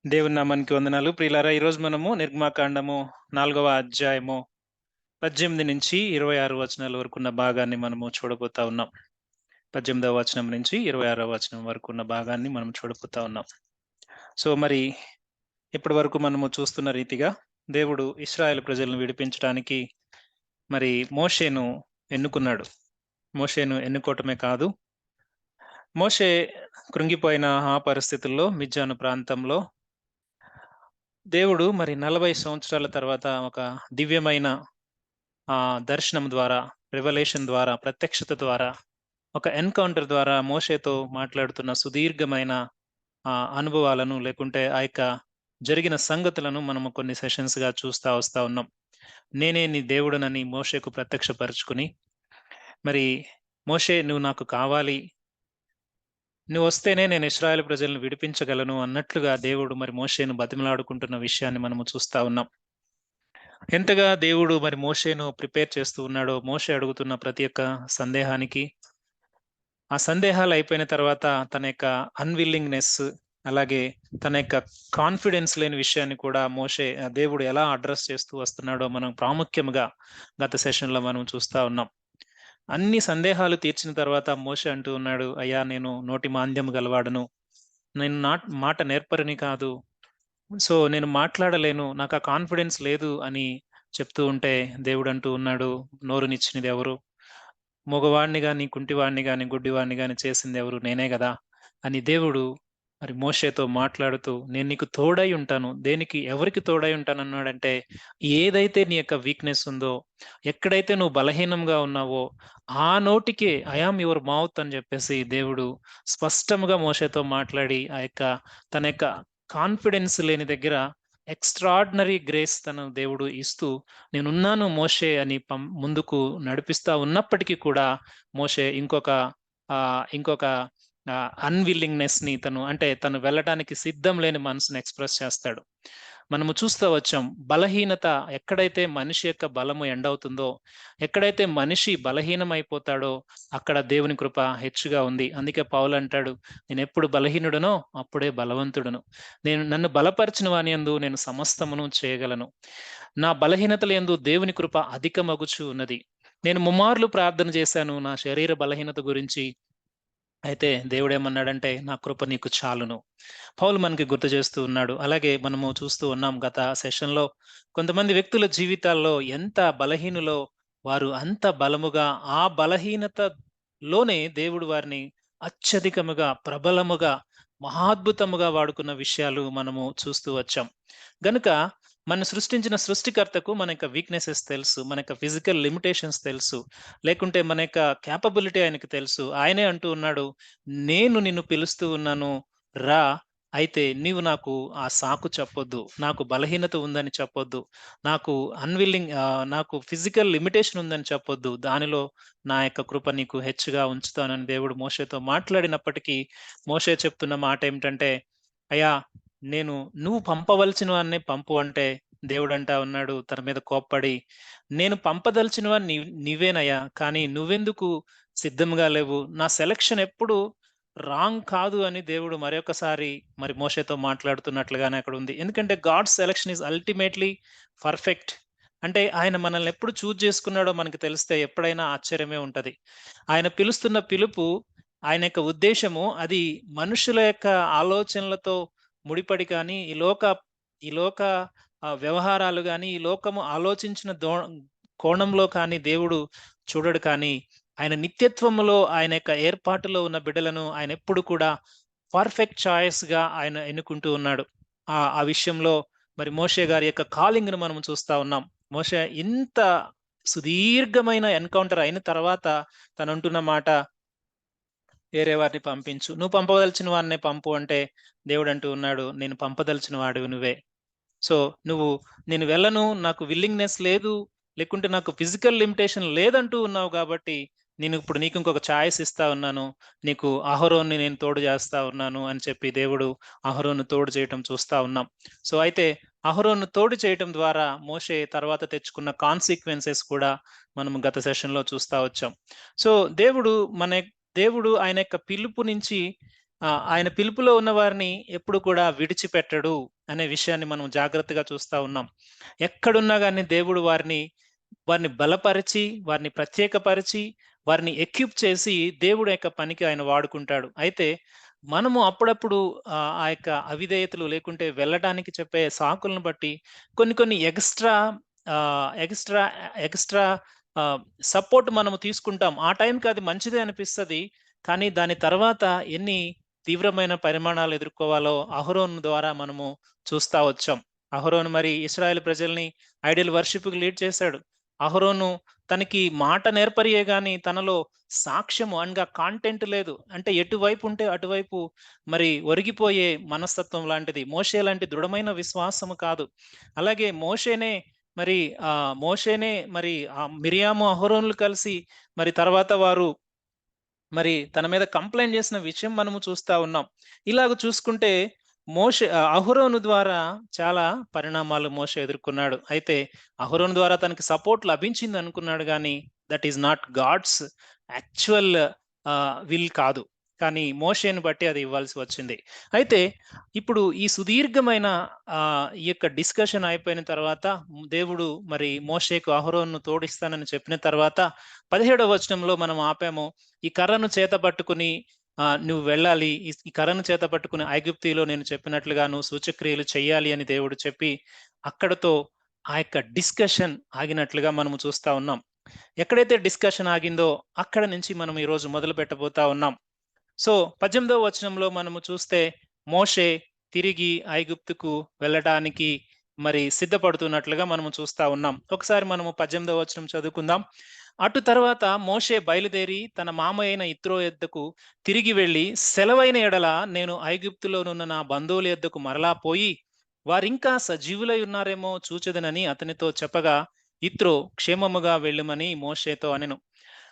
దేవుని నామానికి వందనాలు. ప్రియులారా, ఈరోజు మనము నిర్గమాకాండము 4వ అధ్యాయము 18-26 వచనాల వరకున్న భాగాన్ని మనము చూడబోతా ఉన్నాం. 18వ వచనం నుంచి 26వ వచనం వరకున్న భాగాన్ని మనం చూడబోతా ఉన్నాం. మరి ఇప్పటి వరకు మనము చూస్తున్న రీతిగా దేవుడు ఇశ్రాయేలు ప్రజలను విడిపించడానికి మరి మోషేను ఎన్నుకున్నాడు. మోషేను ఎన్నుకోవటమే కాదు, మోషే కృంగిపోయిన ఆ పరిస్థితుల్లో మిద్యాను ప్రాంతంలో దేవుడు మరి 40 సంవత్సరాల తర్వాత ఒక దివ్యమైన దర్శనం ద్వారా, రివలేషన్ ద్వారా, ప్రత్యక్షత ద్వారా, ఒక ఎన్‌కౌంటర్ ద్వారా మోషేతో మాట్లాడుతున్న సుదీర్ఘమైన అనుభవాలను లేకుంటే ఆ యొక్క జరిగిన సంగతులను మనము కొన్ని సెషన్స్‌గా చూస్తా వస్తా ఉన్నాం. నేనే నీ దేవుడనని మోషేకు ప్రత్యక్షపరుచుకుని, మరి మోషే నువ్వు నాకు కావాలి, నువ్వొస్తేనే నేను ఇశ్రాయేలు ప్రజలను విడిపించగలను అన్నట్లుగా దేవుడు మరి మోషేను బతిమిలాడుకుంటున్న విషయాన్ని మనము చూస్తా ఉన్నాం. ఎంతగా దేవుడు మరి మోషేను ప్రిపేర్ చేస్తూ ఉన్నాడో, మోషే అడుగుతున్న ప్రతి ఒక్క సందేహానికి, ఆ సందేహాలు అయిపోయిన తర్వాత తన యొక్క అన్‌విల్లింగ్‌నెస్, అలాగే తన యొక్క కాన్ఫిడెన్స్ లేని విషయాన్ని కూడా దేవుడు ఎలా అడ్రెస్ చేస్తూ వస్తున్నాడో మనం ప్రాముఖ్యంగా గత సెషన్‌లో మనం చూస్తా ఉన్నాం. అన్ని సందేహాలు తీర్చిన తర్వాత మోషే అంటూ ఉన్నాడు, అయ్యా నేను నోటి మాంద్యము గలవాడను. నేను మాట నేర్పరిని కాదు. నేను మాట్లాడలేను. నాకు ఆ కాన్ఫిడెన్స్ లేదు అని చెప్తూ ఉంటే దేవుడంటూ ఉన్నాడు, నోరునిచ్చినది ఎవరు? మూగవాడిని గాని, కుంటివాడిని గాని, గుడ్డివాడిని గాని చేసిందెవరు? నేనే గదా! అని దేవుడు మరి మోషేతో మాట్లాడుతూ, నేను నీకు తోడై ఉంటాను. దేనికి, ఎవరికి తోడై ఉంటానన్నాడంటే, ఏదైతే నీ యొక్క వీక్‌నెస్ ఉందో, ఎక్కడైతే నువ్వు బలహీనంగా ఉన్నావో, ఆ నోటికే ఐ యామ్ యువర్ మౌత్ అని జెప్పేసి దేవుడు స్పష్టంగా మోషేతో మాట్లాడి, తన యొక్క కాన్ఫిడెన్స్ లేని దగ్గర ఎక్స్‌ట్రార్డినరీ గ్రేస్ తను దేవుడు ఇస్తూ, నేనున్నాను మోషే అని ముందుకు నడిపిస్తా ఉన్నప్పటికీ కూడా మోషే ఇంకొక అన్‌విల్లింగ్‌నెస్‌ని తను వెళ్ళటానికి సిద్ధం లేని మనసుని ఎక్స్‌ప్రెస్ చేస్తాడు. మనము చూస్తా వచ్చాం. బలహీనత ఎక్కడైతే మనిషి యొక్క బలము ఎండవుతుందో, ఎక్కడైతే మనిషి బలహీనమైపోతాడో, అక్కడ దేవుని కృప హెచ్చుగా ఉంది. అందుకే పౌలంటాడు, నేనెప్పుడు బలహీనుడనో అప్పుడే బలవంతుడను. నన్ను బలపరిచిన వాని యందు నేను సమస్తమును చేయగలను. నా బలహీనతల యందు దేవుని కృప అధికమగుచు ఉన్నది. నేను ముమ్మార్లు ప్రార్థన చేశాను నా శరీర బలహీనత గురించి. అయితే దేవుడేమన్నాడంటే, నా కృప నీకు చాలును. పౌలు మనకి గుర్తు చేస్తూ ఉన్నాడు. అలాగే మనము చూస్తూ ఉన్నాం గత సెషన్‌లో కొంతమంది వ్యక్తుల జీవితాల్లో ఎంత బలహీనులో వారు అంత బలముగా, ఆ బలహీనతలోనే దేవుడు వారిని అత్యధికముగా, ప్రబలముగా, మహాద్భుతముగా వాడుకున్న విషయాలు మనము చూస్తూ వచ్చాం. గనుక మనను సృష్టించిన సృష్టికర్తకు మన యొక్క వీక్‌నెసెస్ తెలుసు. మన యొక్క ఫిజికల్ లిమిటేషన్స్ తెలుసు. లేకుంటే మన యొక్క కేపబిలిటీ ఆయనకి తెలుసు. ఆయనే అంటూ ఉన్నాడు, నేను నిన్ను పిలుస్తూ ఉన్నాను, రా! అయితే నీవు నాకు ఆ సాకు చెప్పొద్దు. నాకు బలహీనత ఉందని చెప్పొద్దు. నాకు ఫిజికల్ లిమిటేషన్ ఉందని చెప్పొద్దు. దానిలో నా యొక్క కృప నీకు హెచ్చుగా ఉంచుతానని దేవుడు మోషేతో మాట్లాడినప్పటికీ, మోషే చెప్తున్న మాటేమిటంటే, అయ్యా! నేను నువ్వు పంపవలసిన వాడినే పంపు అంటే, దేవుడంటా ఉన్నాడు తన మీద కోప్పడి, నేను పంపదలచినవాడు నీవేనయ్యా! కానీ నువ్వెందుకు సిద్ధంగా లేవు? నా సెలక్షన్ ఎప్పుడు రాంగ్ కాదు అని దేవుడు మరొకసారి మరి మోషేతో మాట్లాడుతున్నట్లుగానే అక్కడుంది. ఎందుకంటే God's selection is ultimately perfect. అంటే ఆయన మనల్ని ఎప్పుడు చేసుకున్నాడో మనకు తెలిస్తే ఎప్పుడైనా ఆశ్చర్యమే ఉంటది. ఆయన పిలుస్తున్న పిలుపు, ఆయన యొక్క ఉద్దేశ్యము అది మనుషుల యొక్క ఆలోచనలతో ముడిపడి కానీ, ఈ లోక వ్యవహారాలు గాని, ఈ లోకము ఆలోచించిన కోణంలో కానీ దేవుడు చూడడు కానీ, ఆయన నిత్యత్వములో ఆయన యొక్క ఏర్పాటులో ఉన్న బిడ్డలను ఆయనెప్పుడు కూడా పర్ఫెక్ట్ చాయిస్‌గా ఆయన ఎన్నుకుంటూ ఉన్నాడు. ఆ విషయంలో మరి మోషే గారి యొక్క కాలింగ్‌ను మనం చూస్తా ఉన్నాం. మోషే ఇంత సుదీర్ఘమైన ఎన్‌కౌంటర్ అయిన తర్వాత తనంటున్న మాట, వేరే వారిని పంపించు. నువ్వు పంపదలచిన వాడినే పంపు అంటే, దేవుడంటూ ఉన్నాడు, నేను పంపదలచిన వాడివి నువ్వే. సో, నువ్వు నేను వెళ్ళను, నాకు విల్లింగ్‌నెస్ లేదు, లేకుంటే నాకు ఫిజికల్ లిమిటేషన్ లేదంటూ ఉన్నావు గాబట్టి, నేనిప్పుడు నీకు ఇంకొక చాయిస్ ఇస్తా ఉన్నాను. నీకు అహరోన్‌ని నేను తోడు చేస్తా ఉన్నాను అని చెప్పి దేవుడు అహరోన్‌ను తోడు చేయటం చూస్తా ఉన్నాం. అయితే అహరోన్‌ను తోడు చేయటం ద్వారా మోషే తర్వాత తెచ్చుకున్న కాన్సీక్వెన్సెస్ కూడా మనం గత సెషన్‌లో చూస్తా వచ్చాం. సో, దేవుడు మన దేవుడు ఆయన యొక్క పిలుపు నుంచి ఆయన పిలుపులో ఉన్న వారిని ఎప్పుడు కూడా విడిచిపెట్టడు అనే విషయాన్ని మనం జాగ్రత్తగా చూస్తా ఉన్నాం. ఎక్కడున్నా గాని దేవుడు వారిని బలపరిచి, వారిని ప్రత్యేకపరిచి, వారిని ఎక్విప్ చేసి దేవుడి యొక్క పనికి ఆయన వాడుకుంటాడు. అయితే మనము అప్పుడప్పుడు ఆ యొక్క అవిధేయతలు లేకుంటే వెళ్ళటానికి చెప్పే సాకులను బట్టి కొన్ని కొన్ని ఆహ్, ఎక్స్‌ట్రా ఎక్స్‌ట్రా ఆహ్, సపోర్ట్ మనము తీసుకుంటాం. ఆ టైంకి అది మంచిదే అనిపిస్తది. కానీ దాని తర్వాత ఎన్ని తీవ్రమైన పరిమాణాలు ఎదుర్కోవాలో అహరోను ద్వారా మనము చూస్తా వచ్చాం. అహరోను మరి ఇశ్రాయేలు ప్రజల్ని ఐడల్ వర్షిప్‌కి లీడ్ చేశాడు. అహరోను తనకి మాట నేర్పరియే గాని తనలో సాక్ష్యము అనగా కాంటెంట్ లేదు. అంటే ఎటువైపు ఉంటే అటువైపు మరి ఒరిగిపోయే మనస్తత్వం లాంటిది. మోషే లాంటి దృఢమైన విశ్వాసము కాదు. అలాగే మరి మోషేనే మరి మిరియాము, అహరోనులు కలిసి మరి తర్వాత వారు మరి తన మీద కంప్లెయింట్ చేసిన విషయం మనము చూస్తా ఉన్నాం. ఇలాగ చూసుకుంటే అహరోను ద్వారా చాలా పరిణామాలు మోషే ఎదుర్కొన్నాడు. అయితే అహరోను ద్వారా తనకి సపోర్ట్ లభించింది అనుకున్నాడు గానీ, that is not God's actual will కాదు. కానీ మోషేని బట్టి అది ఇవ్వాల్సి వచ్చింది. అయితే ఇప్పుడు ఈ సుదీర్ఘమైన ఈ యొక్క డిస్కషన్ అయిపోయిన తర్వాత దేవుడు మరి మోషేకు అహరోనును తోడిస్తానని చెప్పిన తర్వాత 17వ వచనంలో మనం ఆపాము. ఈ కర్రను చేత పట్టుకుని నువ్వు వెళ్ళాలి. ఈ కర్రను చేత పట్టుకుని ఐగుప్తులో నేను చెప్పినట్లుగా నువ్వు సూచక్రియలు చెయ్యాలి అని దేవుడు చెప్పి, అక్కడితో ఆ యొక్క డిస్కషన్ ఆగినట్లుగా మనము చూస్తా ఉన్నాం. ఎక్కడైతే డిస్కషన్ ఆగిందో అక్కడ నుంచి మనం ఈరోజు మొదలు పెట్టబోతా ఉన్నాం. సో 18వ వచనంలో మనము చూస్తే మోషే తిరిగి ఐగుప్తుకు వెళ్ళటానికి మరి సిద్ధపడుతున్నట్లుగా మనము చూస్తా ఉన్నాం. ఒకసారి మనము 18వ వచనం చదువుకుందాం. అటు తర్వాత మోషే బయలుదేరి తన మామయైన యిత్రో యొద్దకు తిరిగి వెళ్లి, సెలవైన ఎడల నేను ఐగుప్తులోనున్న నా బంధువుల యొద్దకు మరలా పోయి వారింకా సజీవులై ఉన్నారేమో చూచెదనని అతనితో చెప్పగా, యిత్రో క్షేమముగా వెళ్ళుమని మోషేతో అనెను.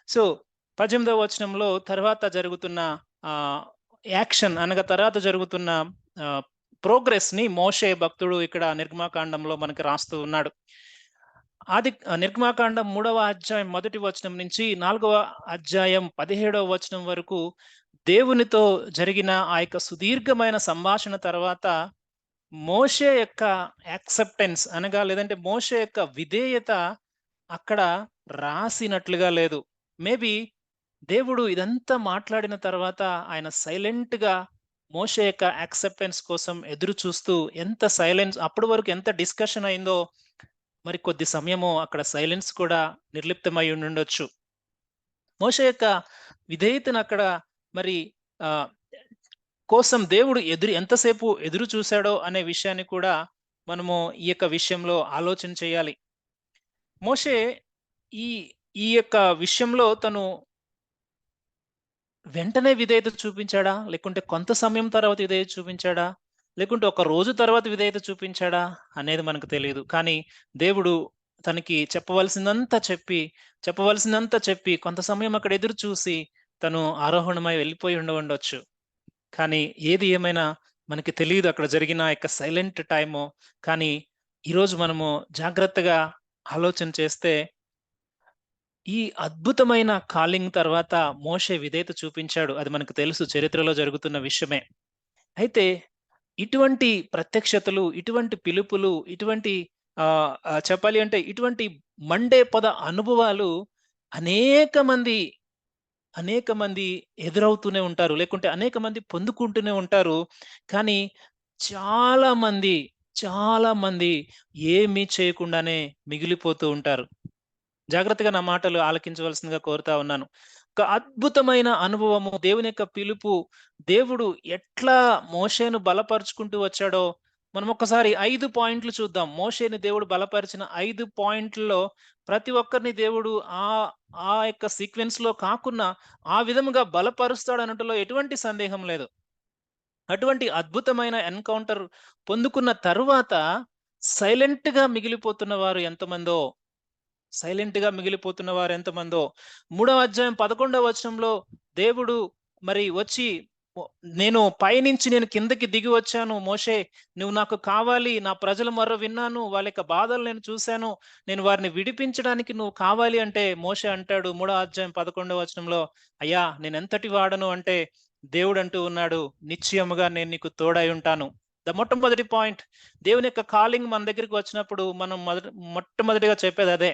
సో 18వ వచనంలో తర్వాత జరుగుతున్న ఆహ్, యాక్షన్ అనగా తర్వాత జరుగుతున్న ఆహ్, ప్రోగ్రెస్‌ని మోషే భక్తుడు ఇక్కడ నిర్గమాకాండంలో మనకి రాస్తూ ఉన్నాడు. నిర్గమాకాండం 3వ అధ్యాయం మొదటి వచనం నుంచి 4వ అధ్యాయం 17వ వచనం వరకు దేవునితో జరిగిన ఆ యొక్క సుదీర్ఘమైన సంభాషణ తర్వాత మోషే యొక్క యాక్సెప్టెన్స్ అనగా లేదంటే మోషే యొక్క విధేయత అక్కడ రాసినట్లుగా లేదు. మేబీ దేవుడు ఇదంతా మాట్లాడిన తర్వాత ఆయన సైలెంట్‌గా మోషే యొక్క యాక్సెప్టెన్స్ కోసం ఎదురు చూస్తూ అప్పటి వరకు ఎంత డిస్కషన్ అయిందో మరి కొద్ది సమయము అక్కడ సైలెన్స్ కూడా నిర్లిప్తమై ఉండుండొచ్చు. మోషే యొక్క విధేయతను అక్కడ మరి ఆహ్, కోసం దేవుడు ఎంతసేపు ఎదురు చూసాడో అనే విషయాన్ని కూడా మనము ఈ యొక్క విషయంలో ఆలోచన చేయాలి. మోషే ఈ ఈ యొక్క విషయంలో తను వెంటనే విధేయత చూపించాడా? లేకుంటే కొంత సమయం తర్వాత విధేయత చూపించాడా? లేకుంటే ఒక రోజు తర్వాత విధేయత చూపించాడా? అనేది మనకు తెలీదు. కానీ దేవుడు తనకి చెప్పవలసిందంతా చెప్పి కొంత సమయం అక్కడ ఎదురు చూసి తను ఆరోహణమై వెళ్ళిపోయి ఉండవచ్చు. కానీ ఏది ఏమైనా మనకి తెలీదు అక్కడ జరిగిన యొక్క సైలెంట్ టైము. కానీ ఈరోజు మనము జాగ్రత్తగా ఆలోచన చేస్తే ఈ అద్భుతమైన కాలింగ్ తర్వాత మోషే విధేయత చూపించాడు. అది మనకు తెలుసు చరిత్రలో జరుగుతున్న విషయమే. అయితే ఇటువంటి ప్రత్యక్షతలు, ఇటువంటి పిలుపులు, ఇటువంటి చెప్పాలి అంటే ఇటువంటి మండే అనుభవాలు అనేక మంది, అనేక మంది ఎదురవుతూనే ఉంటారు. లేకుంటే అనేక మంది పొందుకుంటూనే ఉంటారు. కానీ చాలా మంది, చాలా మంది ఏమీ చేయకుండానే మిగిలిపోతూ ఉంటారు. జాగ్రత్తగా నా మాటలు ఆలకించవలసిందిగా కోరుతా ఉన్నాను. ఒక అద్భుతమైన అనుభవము, దేవుని యొక్క పిలుపు, దేవుడు ఎట్లా మోషేను బలపరుచుకుంటూ వచ్చాడో, మనం ఒక్కసారి 5 పాయింట్లు చూద్దాం. మోషేని దేవుడు బలపరిచిన 5 పాయింట్లలో ప్రతి ఒక్కరిని దేవుడు ఆ యొక్క సీక్వెన్స్‌లో కాకున్నా, ఆ విధముగా బలపరుస్తాడనటంలో ఎటువంటి సందేహం లేదు. అటువంటి అద్భుతమైన ఎన్‌కౌంటర్ పొందుకున్న తరువాత సైలెంట్‌గా మిగిలిపోతున్న వారు ఎంతమందో సైలెంట్‌గా మిగిలిపోతున్న వారెంతమందో. 3వ అధ్యాయం 11వ వచనంలో దేవుడు మరి వచ్చి ఒ నేను కిందకి దిగి వచ్చాను. మోషే నువ్వు నాకు కావాలి. నా ప్రజల మొర్ర విన్నాను. వాళ్ళ యొక్క బాధలు నేను చూసాను. నేను వారిని విడిపించడానికి నువ్వు కావాలి అంటే మోషే అంటాడు 3వ అధ్యాయం 11వ వచనంలో, అయ్యా నేనెంతటి వాడను అంటే దేవుడు అంటూ ఉన్నాడు, నిశ్చయముగా నేను నీకు తోడై ఉంటాను. మొట్టమొదటి పాయింట్, దేవుని యొక్క కాలింగ్ మన దగ్గరికి వచ్చినప్పుడు మనం మొట్టమొదటిగా చెప్పేది అదే.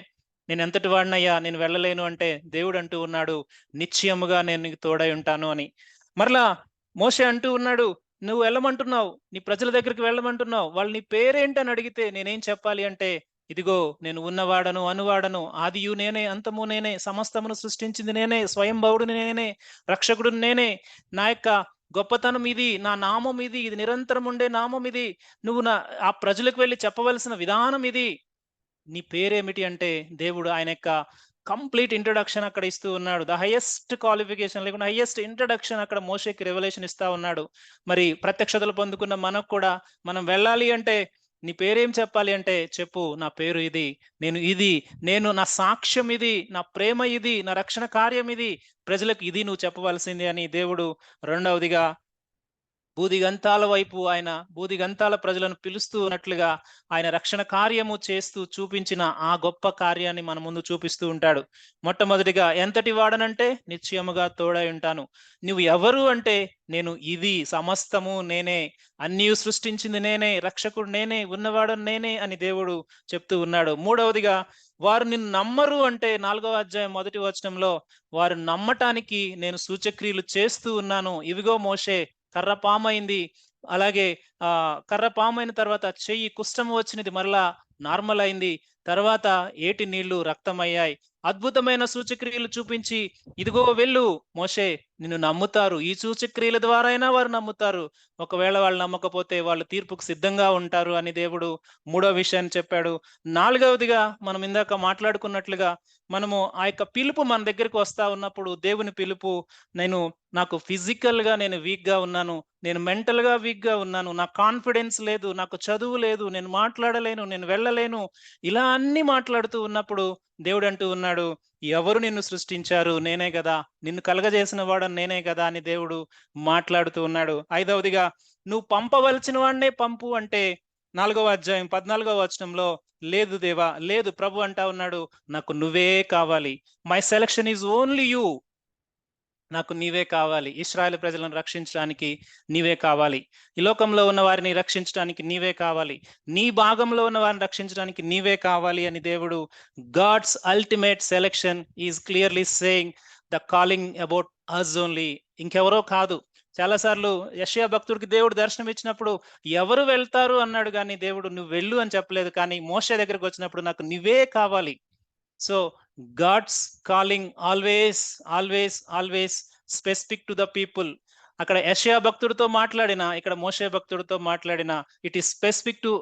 నేను ఎంతటి వాడినయ్యా, నేను వెళ్ళలేను అంటే దేవుడు అంటూ ఉన్నాడు, నిశ్చయముగా నేను నీకు తోడై ఉంటాను అని. మరలా మోషే అంటూ ఉన్నాడు, నువ్వు వెళ్ళమంటున్నావు, నీ ప్రజల దగ్గరికి వెళ్ళమంటున్నావు, వాళ్ళు నీ పేరేంటని అడిగితే నేనేం చెప్పాలి అంటే, ఇదిగో నేను ఉన్నవాడను, అనువాడను, ఆదియు నేనే, అంతము నేనే, సమస్తమును సృష్టించింది నేనే, స్వయంభవుడిని నేనే, రక్షకుడిని నేనే, నా యొక్క గొప్పతనం ఇది, నా నామం ఇది, ఇది నిరంతరం ఉండే నామం ఇది, నువ్వు ఆ ప్రజలకు వెళ్ళి చెప్పవలసిన విధానం ఇది, నీ పేరేమిటి అంటే దేవుడు ఆయన యొక్క కంప్లీట్ ఇంట్రడక్షన్ అక్కడ ఇస్తూ ఉన్నాడు. ద హైయెస్ట్ క్వాలిఫికేషన్ లేకుండా హైయెస్ట్ ఇంట్రడక్షన్ అక్కడ మోషేకి రెవల్యూషన్ ఇస్తా ఉన్నాడు. మరి ప్రత్యక్షతలు పొందుకున్న మనకు కూడా మనం వెళ్ళాలి అంటే నీ పేరేం చెప్పాలి అంటే, చెప్పు నా పేరు ఇది, నేను ఇది, నేను నా సాక్ష్యం ఇది, నా ప్రేమ ఇది, నా రక్షణ కార్యం ఇది, ప్రజలకు ఇది నువ్వు చెప్పవలసింది అని దేవుడు రెండవదిగా బూదిగంతాల వైపు ఆయన బూదిగంతాల ప్రజలను పిలుస్తూ ఉన్నట్లుగా ఆయన రక్షణ కార్యము చేస్తూ చూపించిన ఆ గొప్ప కార్యాన్ని మన ముందు చూపిస్తూ ఉంటాడు. మొట్టమొదటిగా ఎంతటి వాడనంటే నిశ్చయముగా తోడై ఉంటాను. నువ్వు ఎవరు అంటే నేను ఇది, సమస్తము నేనే, అన్నీ సృష్టించింది నేనే, రక్షకుడు నేనే, ఉన్నవాడు నేనే అని దేవుడు చెప్తూ ఉన్నాడు. మూడవదిగా వారు నిన్ను నమ్మరు అంటే 4వ అధ్యాయం 1వ వచనంలో వారు నమ్మటానికి నేను సూచక్రియలు చేస్తూ ఉన్నాను. ఇవిగో మోషే కర్ర పామైంది. అలాగే కర్ర పామైన తర్వాత చెయ్యి కుష్ఠం వచ్చినది మరలా నార్మల్ అయింది. తర్వాత ఏటి నీళ్లు రక్తమయ్యాయి. అద్భుతమైన సూచక్రియలు చూపించి, ఇదిగో వెళ్ళు మోషే, నిన్ను నమ్ముతారు. ఈ సూచక్రియల ద్వారా అయినా వారు నమ్ముతారు. ఒకవేళ వాళ్ళు నమ్మకపోతే వాళ్ళు తీర్పుకు సిద్ధంగా ఉంటారు అని దేవుడు మూడో విషయాన్ని చెప్పాడు. నాలుగవదిగా మనం ఇందాక మాట్లాడుకున్నట్లుగా మనము ఆ యొక్క పిలుపు మన దగ్గరికి వస్తా ఉన్నప్పుడు, దేవుని పిలుపు, నాకు ఫిజికల్ గా నేను వీక్ గా ఉన్నాను, నేను మెంటల్ గా వీక్ గా ఉన్నాను, నాకు కాన్ఫిడెన్స్ లేదు, నాకు చదువు లేదు, నేను మాట్లాడలేను, నేను వెళ్ళలేను, ఇలా అన్ని మాట్లాడుతూ ఉన్నప్పుడు దేవుడు అంటూ ఉన్నాడు, ఎవరు నిన్ను సృష్టించారు? నేనే కదా, నిన్ను కలగజేసిన వాడు నేనే కదా అని దేవుడు మాట్లాడుతూ ఉన్నాడు. ఐదవదిగా నువ్వు పంపవలసిన వాడినే పంపు అంటే 4వ అధ్యాయం 14వ వచనంలో, లేదు దేవా, లేదు ప్రభు అంటా ఉన్నాడు, నాకు నువ్వే కావాలి. My selection is only you. నాకు నీవే కావాలి. ఇశ్రాయేలు ప్రజలను రక్షించడానికి నీవే కావాలి. ఈ లోకంలో ఉన్న వారిని రక్షించడానికి నీవే కావాలి. నీ భాగంలో ఉన్న వారిని రక్షించడానికి నీవే కావాలి అని దేవుడు God's ultimate selection is clearly saying the calling about us only. ఇంకెవరో కాదు. చాలా సార్లు యెషయా భక్తుడికి దేవుడు దర్శనం ఇచ్చినప్పుడు ఎవరు వెళ్తారు అన్నాడు, కానీ దేవుడు నువ్వు వెళ్ళు అని చెప్పలేదు. కానీ మోషే దగ్గరికి వచ్చినప్పుడు నాకు నువ్వే కావాలి. So God's calling always specific to the people. అక్కడ యెషయా భక్తుడితో మాట్లాడిన, ఇక్కడ మోషే భక్తుడితో మాట్లాడిన, ఇట్ ఈస్ స్పెసిఫిక్ టు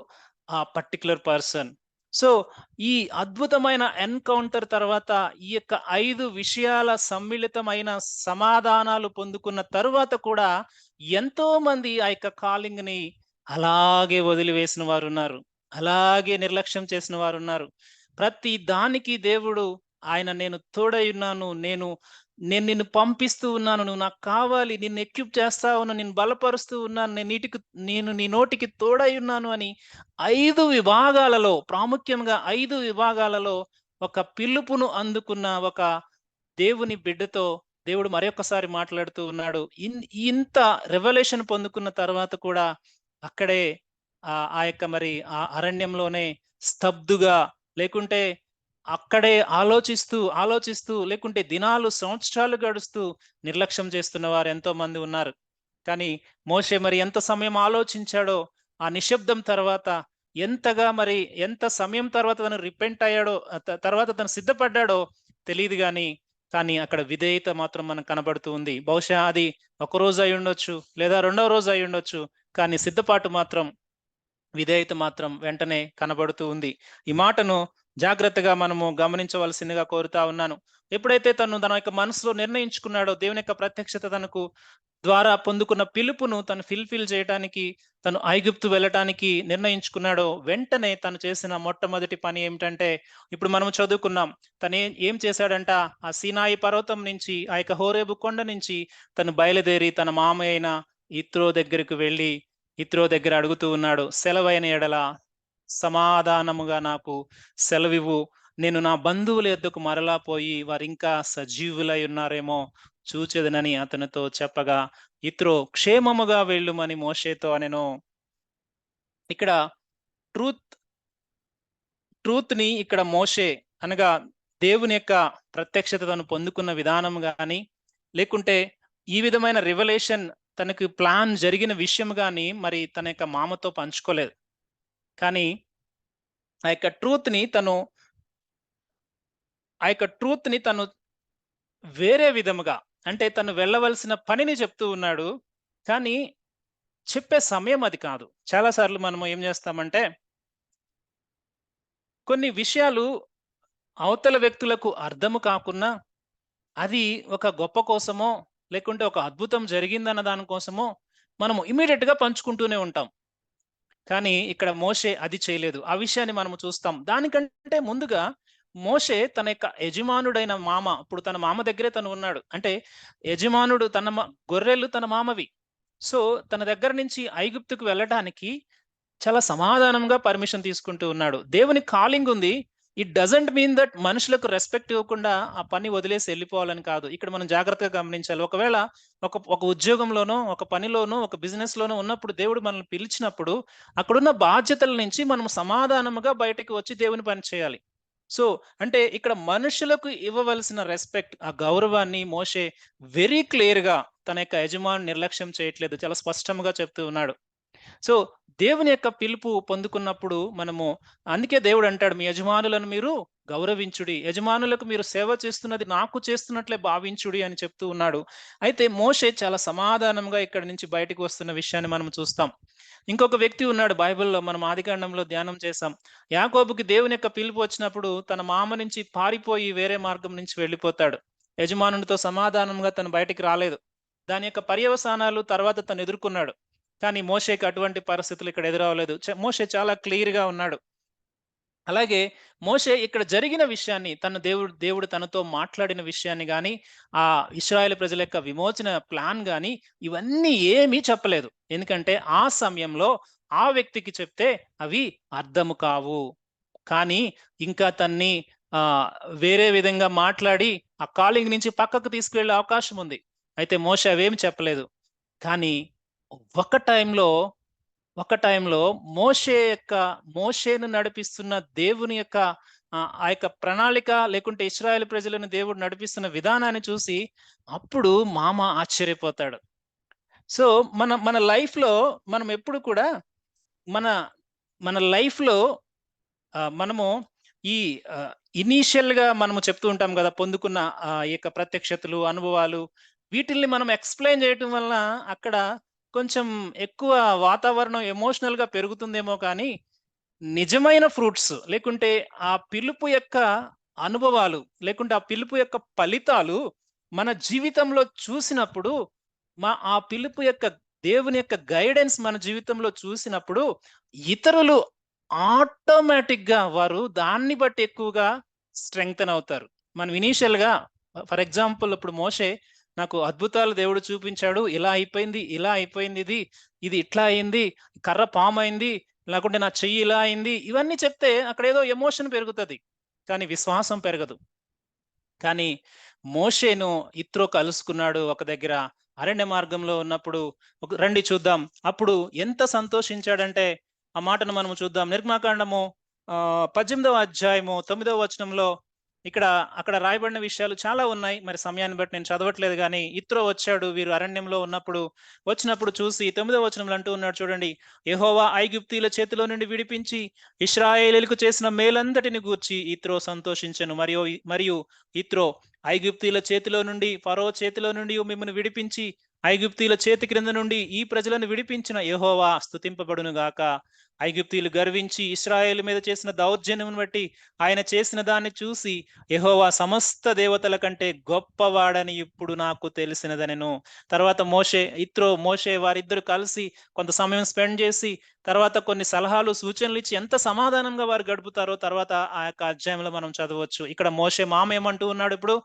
ఆ పర్టికులర్ పర్సన్. సో ఈ అద్భుతమైన ఎన్కౌంటర్ తర్వాత ఈ యొక్క 5 విషయాల సమ్మిళితమైన సమాధానాలు పొందుకున్న తరువాత కూడా ఎంతో మంది ఆ యొక్క కాలింగ్ ని అలాగే వదిలివేసిన వారు ఉన్నారు, అలాగే నిర్లక్ష్యం చేసిన వారు ఉన్నారు. ప్రతి దానికి దేవుడు ఆయన నేను తోడై ఉన్నాను, నేను నేను నిన్ను పంపిస్తూ ఉన్నాను, నువ్వు నాకు కావాలి, నిన్ను ఎక్విప్ చేస్తా ఉన్నాను, నిన్ను బలపరుస్తూ ఉన్నాను, నేను నీ నోటికి తోడై ఉన్నాను అని 5 విభాగాలలో, ప్రాముఖ్యంగా 5 విభాగాలలో ఒక పిలుపును అందుకున్న ఒక దేవుని బిడ్డతో దేవుడు మరొకసారి మాట్లాడుతూ ఉన్నాడు. ఇంత రెవల్యూషన్ పొందుకున్న తర్వాత కూడా అక్కడే ఆ యొక్క మరి ఆ అరణ్యంలోనే స్తబ్దుగా, లేకుంటే అక్కడే ఆలోచిస్తూ లేకుంటే దినాలు సంవత్సరాలు గడుస్తూ నిర్లక్ష్యం చేస్తున్న వారు ఎంతో మంది ఉన్నారు. కానీ మోషే మరి ఎంత సమయం ఆలోచించాడో, ఆ నిశ్శబ్దం తర్వాత ఎంత సమయం తర్వాత తను రిపెంట్ అయ్యాడో, తర్వాత తను సిద్ధపడ్డాడో తెలియదు. కానీ అక్కడ విధేయత మాత్రం మనకు కనబడుతూ ఉంది. బహుశా అది ఒక రోజు అయి ఉండొచ్చు, లేదా రెండవ రోజు అయి ఉండొచ్చు, కానీ సిద్ధపాటు మాత్రం, విధేయత మాత్రం వెంటనే కనబడుతూ ఉంది. ఈ మాటను జాగ్రత్తగా మనము గమనించవలసిందిగా కోరుతా ఉన్నాను. ఎప్పుడైతే తన యొక్క మనసులో నిర్ణయించుకున్నాడో, దేవుని యొక్క ప్రత్యక్షత తనకు ద్వారా పొందుకున్న పిలుపును తను ఫిల్ఫిల్ చేయడానికి, తను ఐగుప్తు వెళ్ళటానికి నిర్ణయించుకున్నాడో, వెంటనే తను చేసిన మొట్టమొదటి పని ఏమిటంటే, ఇప్పుడు మనం చదువుకున్నాం, తను ఏం చేశాడంట, ఆ సీనాయి పర్వతం నుంచి, ఆ యొక్క హోరేబు కొండ నుంచి తను బయలుదేరి తన మామయ్య అయిన యిత్రో దగ్గరకు వెళ్ళి, యిత్రో దగ్గర అడుగుతూ ఉన్నాడు, సెలవైన ఎడల సమాధానముగా నాకు సెలవివ్వు, నేను నా బంధువుల యొద్దకు మరలా పోయి వారు ఇంకా సజీవులై ఉన్నారేమో చూచెదనని అతనితో చెప్పగా, ఇత్రో క్షేమముగా వెళ్ళుమని మోషేతో అనెను. ఇక్కడ ట్రూత్ ని ఇక్కడ మోషే అనగా దేవుని యొక్క ప్రత్యక్షత తను పొందుకున్న విధానం గాని, లేకుంటే ఈ విధమైన రివల్యూషన్ తనకు ప్లాన్ జరిగిన విషయం గాని మరి తన యొక్క మామతో పంచుకోలేదు. కానీ ఆ యొక్క ట్రూత్ ని తను వేరే విధముగా, అంటే తను వెళ్ళవలసిన పనిని చెప్తూ ఉన్నాడు. కానీ చెప్పే సమయం అది కాదు. చాలా సార్లు మనము ఏం చేస్తామంటే, కొన్ని విషయాలు అవతల వ్యక్తులకు అర్థము కాకున్నా, అది ఒక గొప్ప కోసమో, లేకుంటే ఒక అద్భుతం జరిగిందన్న దాని కోసమో మనము ఇమ్మీడియేట్‌గా పంచుకుంటూనే ఉంటాం. కానీ ఇక్కడ మోషే అది చేయలేదు. ఆ విషయాన్ని మనము చూస్తాం. దానికంటే ముందుగా మోషే తన యొక్క యజమానుడైన మామ, ఇప్పుడు తన మామ దగ్గరే తను ఉన్నాడు. అంటే యజమానుడు గొర్రెలు తన మామవి. సో, తన దగ్గర నుంచి ఐగుప్తుకు వెళ్ళటానికి చాలా సమాధానంగా పర్మిషన్ తీసుకుంటూ ఉన్నాడు. దేవుని కాలింగ్ ఉంది. ఇట్ డజంట్ మీన్ దట్ మనుషులకు రెస్పెక్ట్ ఇవ్వకుండా ఆ పని వదిలేసి వెళ్ళిపోవాలని కాదు. ఇక్కడ మనం జాగ్రత్తగా గమనించాలి. ఒకవేళ ఒక ఉద్యోగంలోనో, ఒక పనిలోనో, ఒక బిజినెస్ లోనో ఉన్నప్పుడు దేవుడు మనల్ని పిలిచినప్పుడు అక్కడున్న బాధ్యతల నుంచి మనం సమాధానముగా బయటకు వచ్చి దేవుని పని చేయాలి. సో, అంటే ఇక్కడ మనుషులకు ఇవ్వవలసిన రెస్పెక్ట్, ఆ గౌరవాన్ని మోషే వెరీ క్లియర్‌గా తన యొక్క యజమాని నిర్లక్ష్యం చేయట్లేదు. చాలా స్పష్టంగా చెప్తూ ఉన్నాడు. సో, దేవుని యొక్క పిలుపు పొందుకున్నప్పుడు మనము, అందుకే దేవుడు అంటాడు, మీ యజమానులను మీరు గౌరవించుడి. యజమానులకు మీరు సేవ చేస్తున్నది నాకు చేస్తున్నట్లే భావించుడి అని చెప్తూ ఉన్నాడు. అయితే మోషే చాలా సమాధానంగా ఇక్కడి నుంచి బయటకు వస్తున్న విషయాన్ని మనం చూస్తాం. ఇంకొక వ్యక్తి ఉన్నాడు బైబిల్‌లో, మనం ఆదికాండంలో ధ్యానం చేసాం. యాకోబుకి దేవుని యొక్క పిలుపు వచ్చినప్పుడు తన మామ నుంచి పారిపోయి వేరే మార్గం నుంచి వెళ్ళిపోతాడు. యజమానునితో సమాధానంగా తను బయటికి రాలేదు. దాని యొక్క పర్యవసానాలు తర్వాత తను ఎదుర్కొన్నాడు. కానీ మోషేకి అటువంటి పరిస్థితులు ఇక్కడ ఎదురవ్వలేదు. మోషే చాలా క్లియర్‌గా ఉన్నాడు. అలాగే మోషే ఇక్కడ జరిగిన విషయాన్ని, దేవుడు తనతో మాట్లాడిన విషయాన్ని గాని, ఆ ఇశ్రాయేలు ప్రజల యొక్క విమోచన ప్లాన్ గాని, ఇవన్నీ ఏమీ చెప్పలేదు. ఎందుకంటే ఆ సమయంలో ఆ వ్యక్తికి చెప్తే అవి అర్థము కావు. కానీ ఇంకా తన్ని వేరే విధంగా మాట్లాడి ఆ కాలింగ్ నుంచి పక్కకు తీసుకువెళ్ళే అవకాశం ఉంది. అయితే మోషే అవేమి చెప్పలేదు. కానీ ఒక టైంలో మోషేను నడిపిస్తున్న దేవుని యొక్క ఆ యొక్క ప్రణాళిక, లేకుంటే ఇశ్రాయేలు ప్రజలను దేవుడు నడిపిస్తున్న విధానాన్ని చూసి అప్పుడు మామ ఆశ్చర్యపోతాడు. సో, మన లైఫ్‌లో మనం ఎప్పుడు కూడా మన మన లైఫ్‌లో మనము ఈ ఇనీషియల్‌గా మనము చెప్తూ ఉంటాం గదా! పొందుకున్న ఈ యొక్క ప్రత్యక్షతలు, అనుభవాలు, వీటిల్ని మనం ఎక్స్‌ప్లెయిన్ చేయటం వలన అక్కడ కొంచెం ఎక్కువ వాతావరణం ఎమోషనల్‌గా పెరుగుతుందేమో కానీ, నిజమైన ఫ్రూట్స్, లేకుంటే ఆ పిలుపు యొక్క అనుభవాలు, లేకుంటే ఆ పిలుపు యొక్క ఫలితాలు మన జీవితంలో చూసినప్పుడు, ఆ పిలుపు యొక్క దేవుని యొక్క గైడెన్స్ మన జీవితంలో చూసినప్పుడు, ఇతరులు ఆటోమేటిక్‌గా వారు దాన్ని బట్టి ఎక్కువగా స్ట్రెంగ్తెన్ అవుతారు. మనం ఇనీషియల్‌గా, ఫర్ ఎగ్జాంపుల్, ఇప్పుడు మోషే నాకు అద్భుతాలు దేవుడు చూపించాడు. ఇలా అయిపోయింది, ఇలా అయిపోయింది ఇది. ఇది ఇట్లా అయింది. కర్ర పామయింది. లేకుంటే నా చెయ్యి ఇలా అయింది. ఇవన్నీ చెప్తే అక్కడేదో ఎమోషన్ పెరుగుతది. కానీ విశ్వాసం పెరగదు. కానీ మోషేను యిత్రో కలుసుకున్నాడు ఒక దగ్గర. అరణ్య మార్గంలో ఉన్నప్పుడు రండి చూద్దాం. అప్పుడు ఎంత సంతోషించాడంటే ఆ మాటను మనము చూద్దాం. నిర్గమాకాండము 18వ అధ్యాయము 9వ వచనంలో అక్కడ రాయబడిన విషయాలు చాలా ఉన్నాయి. మరి సమయాన్ని బట్టి నేను చదవట్లేదు గానీ, యిత్రో వచ్చాడు వీరు అరణ్యంలో వచ్చినప్పుడు చూసి 9వ వచనంలో అంటూ ఉన్నాడు చూడండి. యెహోవా ఐగుప్తీయుల చేతిలో నుండి విడిపించి ఇశ్రాయేలీయులకు చేసిన మేలంతటిని గూర్చి యిత్రో సంతోషించెను. మరియు యిత్రో ఐగుప్తీయుల చేతిలో నుండి, ఫరో చేతిలో నుండి మిమ్మల్ని విడిపించి ఐగుప్తీయుల చేతి క్రింద నుండి ఈ ప్రజలను విడిపించిన యెహోవా స్తుతింపబడును గాక. ఐగుప్తీయులు గర్వించి ఇశ్రాయేలు మీద చేసిన దౌర్జన్యమును బట్టి ఆయన చేసిన దాన్ని చూసి యెహోవా సమస్త దేవతల కంటే గొప్పవాడని ఇప్పుడు నాకు తెలిసినదనెను. తర్వాత మోషే వారిద్దరు కలిసి కొంత సమయం స్పెండ్ చేసి, తర్వాత కొన్ని సలహాలు, సూచనలు ఇచ్చి ఎంత సమాధానంగా వారు గడుపుతారో తర్వాత ఆ యొక్క అధ్యాయంలో మనం చదవచ్చు. ఇక్కడ మోషే మామ ఏమంటూ ఉన్నాడు ఇప్పుడు?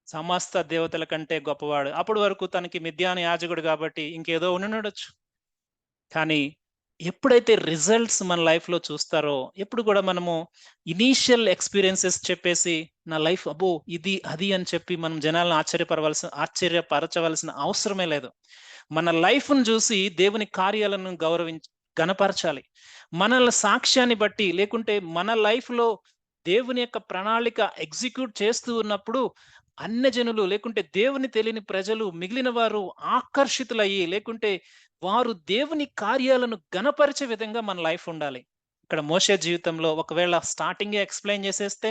సమస్త దేవతల కంటే గొప్పవాడు. అప్పటి వరకు తనకి మిద్యాను యాజకుడు కాబట్టి ఇంకేదో ఉండుండొచ్చు. కానీ ఎప్పుడైతే రిజల్ట్స్ మన లైఫ్‌లో చూస్తారో, ఎప్పుడు కూడా మనము ఇనీషియల్ ఎక్స్‌పీరియన్సెస్ చెప్పేసి, నా లైఫ్ అబ్బో! ఇది, అది అని చెప్పి మనం జనాలను ఆశ్చర్యపరచవలసిన అవసరమే లేదు. మన లైఫ్‌ని జూసి దేవుని కార్యాలను ఘనపరచాలి. మనల సాక్ష్యాన్ని బట్టి లేకుంటే మన లైఫ్‌లో దేవుని యొక్క ప్రణాళిక ఎగ్జిక్యూట్ చేస్తూ ఉన్నప్పుడు అన్యజనులు లేకుంటే దేవుని తెలియని ప్రజలు మిగిలిన వారు ఆకర్షితులయ్యి లేకుంటే వారు దేవుని కార్యాలను ఘనపరిచే విధంగా మన లైఫ్ ఉండాలి. ఇక్కడ మోషే జీవితంలో ఒకవేళ స్టార్టింగే ఎక్స్‌ప్లెయిన్ చేసేస్తే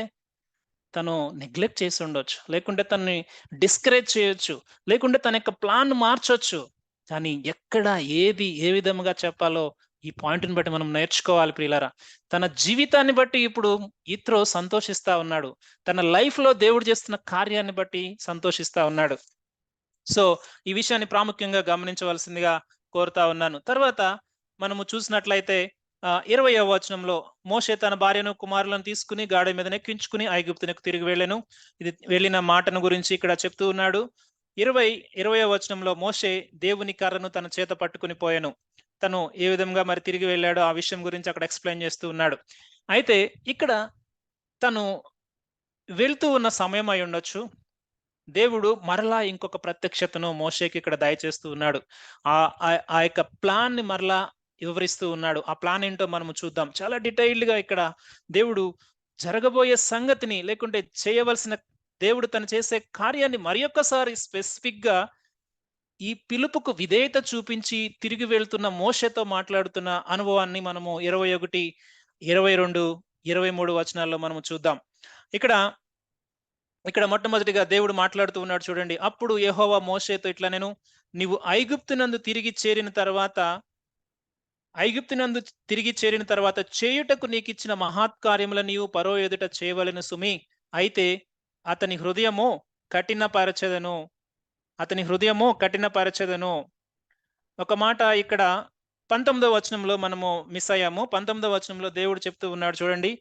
తను నెగ్లెక్ట్ చేసి ఉండొచ్చు. లేకుంటే తనని డిస్కరేజ్ చేయొచ్చు. లేకుంటే తన యొక్క ప్లాన్ మార్చొచ్చు. కానీ ఎక్కడ, ఏది, ఏ విధముగా చెప్పాలో ఈ పాయింట్‌ని బట్టి మనం నేర్చుకోవాలి ప్రియులారా. తన జీవితాన్ని బట్టి ఇప్పుడు యిత్రో సంతోషిస్తా ఉన్నాడు. తన లైఫ్‌లో దేవుడు చేస్తున్న కార్యాన్ని బట్టి సంతోషిస్తా ఉన్నాడు. సో, ఈ విషయాన్ని ప్రాముఖ్యంగా గమనించవలసిందిగా కోరుతా ఉన్నాను. తర్వాత మనము చూసినట్లయితే 20వ వచనంలో మోషే తన భార్యను, కుమారులను తీసుకొని గాడిద మీద నెక్కించుకొని ఐగుప్తునకు తిరిగి వెళ్ళెను. ఇది వెళ్ళిన మాటను గురించి ఇక్కడ చెప్తూ ఉన్నాడు. 20వ వచనంలో మోషే దేవుని కర్రను తన చేత పట్టుకొని పోయెను. తను ఏ విధంగా మరి తిరిగి వెళ్ళాడో ఆ విషయం గురించి అక్కడ ఎక్స్‌ప్లెయిన్ చేస్తూ ఉన్నాడు. అయితే ఇక్కడ తను వెళ్తూ ఉన్న సమయం అయ్యుండొచ్చు. దేవుడు మరలా ఇంకొక ప్రత్యక్షతను మోషేకి ఇక్కడ దయచేస్తూ ఉన్నాడు. ఆ యొక్క ప్లాన్‌ని మరలా వివరిస్తూ ఉన్నాడు. ఆ ప్లాన్ ఏంటో మనము చూద్దాం. చాలా డీటెయిల్డ్‌గా ఇక్కడ దేవుడు జరగబోయే సంగతిని లేకుంటే చేయవలసిన దేవుడు తను చేసే కార్యాన్ని మరియొక్కసారి స్పెసిఫిక్‌గా ఈ పిలుపుకు విధేయత చూపించి తిరిగి వెళ్తున్న మోషేతో మాట్లాడుతున్న అనుభవాన్ని మనము 21, 22, 23 వచనాల్లో మనము చూద్దాం. ఇక్కడ ఇక్కడ మొట్టమొదటిగా దేవుడు మాట్లాడుతూ ఉన్నాడు చూడండి. అప్పుడు యెహోవా మోషేతో ఇట్లా నీవు ఐగుప్తునందు తిరిగి చేరిన తర్వాత చేయుటకు నీకిచ్చిన మహత్కార్యములను నీవు ఫరో ఎదుట చేయవలెను సుమి. అయితే అతని హృదయమో కఠినపరచెదను. అతని హృదయమో కఠినపరచెదను. ఒక మాట ఇక్కడ 19వ వచనంలో మనము మిస్ అయ్యాము. 19వ వచనంలో దేవుడు చెప్తూ ఉన్నాడు చూడండి.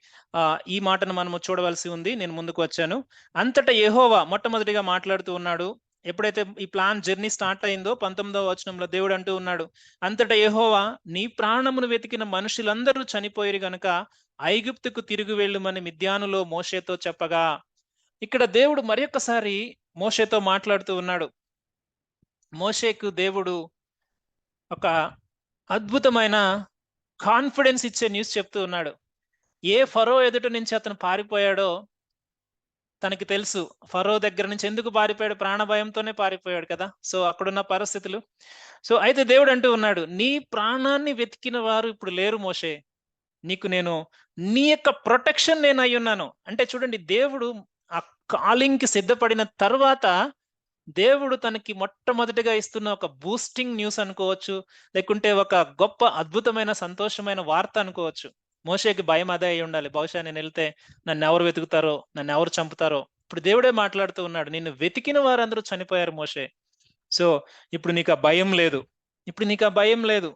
ఈ మాటను మనము చూడవలసి ఉంది. నేను ముందుకు వచ్చాను. అంతటా యెహోవా మొట్టమొదటిగా మాట్లాడుతూ ఉన్నాడు. ఎప్పుడైతే ఈ ప్లాన్ జర్నీ స్టార్ట్ అయిందో 19వ వచనంలో దేవుడు అంటూ ఉన్నాడు. అంతటా యెహోవా నీ ప్రాణమును వెతికిన మనుషులందరూ చనిపోయిరి గనుక ఐగుప్తుకు తిరిగి వెళ్ళుమని మిద్యానులో మోషేతో చెప్పగా, ఇక్కడ దేవుడు మరొక్కసారి మోషేతో మాట్లాడుతూ ఉన్నాడు. మోషేకు దేవుడు ఒక అద్భుతమైన కాన్ఫిడెన్స్ ఇచ్చే న్యూస్ చెప్తూ ఉన్నాడు. ఏ ఫరో ఎదుట నుంచి అతను పారిపోయాడో తనకి తెలుసు. ఫరో దగ్గర నుంచి ఎందుకు పారిపోయాడు? ప్రాణ భయంతోనే పారిపోయాడు కదా! సో, అక్కడున్న పరిస్థితులు. సో, అయితే దేవుడు అంటూ ఉన్నాడు, "నీ ప్రాణాన్ని వెతికిన వారు ఇప్పుడు లేరు మోషే. నీకు నేను నీ యొక్క ప్రొటెక్షన్ నేను అయ్యున్నాను." అంటే చూడండి దేవుడు ఆ కాలింగ్‌కి సిద్ధపడిన తరువాత దేవుడు తనకి మొట్టమొదటిగా ఇస్తున్న ఒక బూస్టింగ్ న్యూస్ అనుకోవచ్చు. లేకుంటే ఒక గొప్ప అద్భుతమైన సంతోషమైన వార్త అనుకోవచ్చు. మోషేకి భయం అదే అయ్యుండాలి. బహుశా నేనెళ్తే నన్నెవరు వెతుకుతారో? నన్నెవరు చంపుతారో? ఇప్పుడు దేవుడే మాట్లాడుతూ ఉన్నాడు. నిన్ను వెతికిన వారందరూ చనిపోయారు మోషే. సో, ఇప్పుడు నీకా భయం లేదు. ఇప్పుడు నీకా భయం లేదు.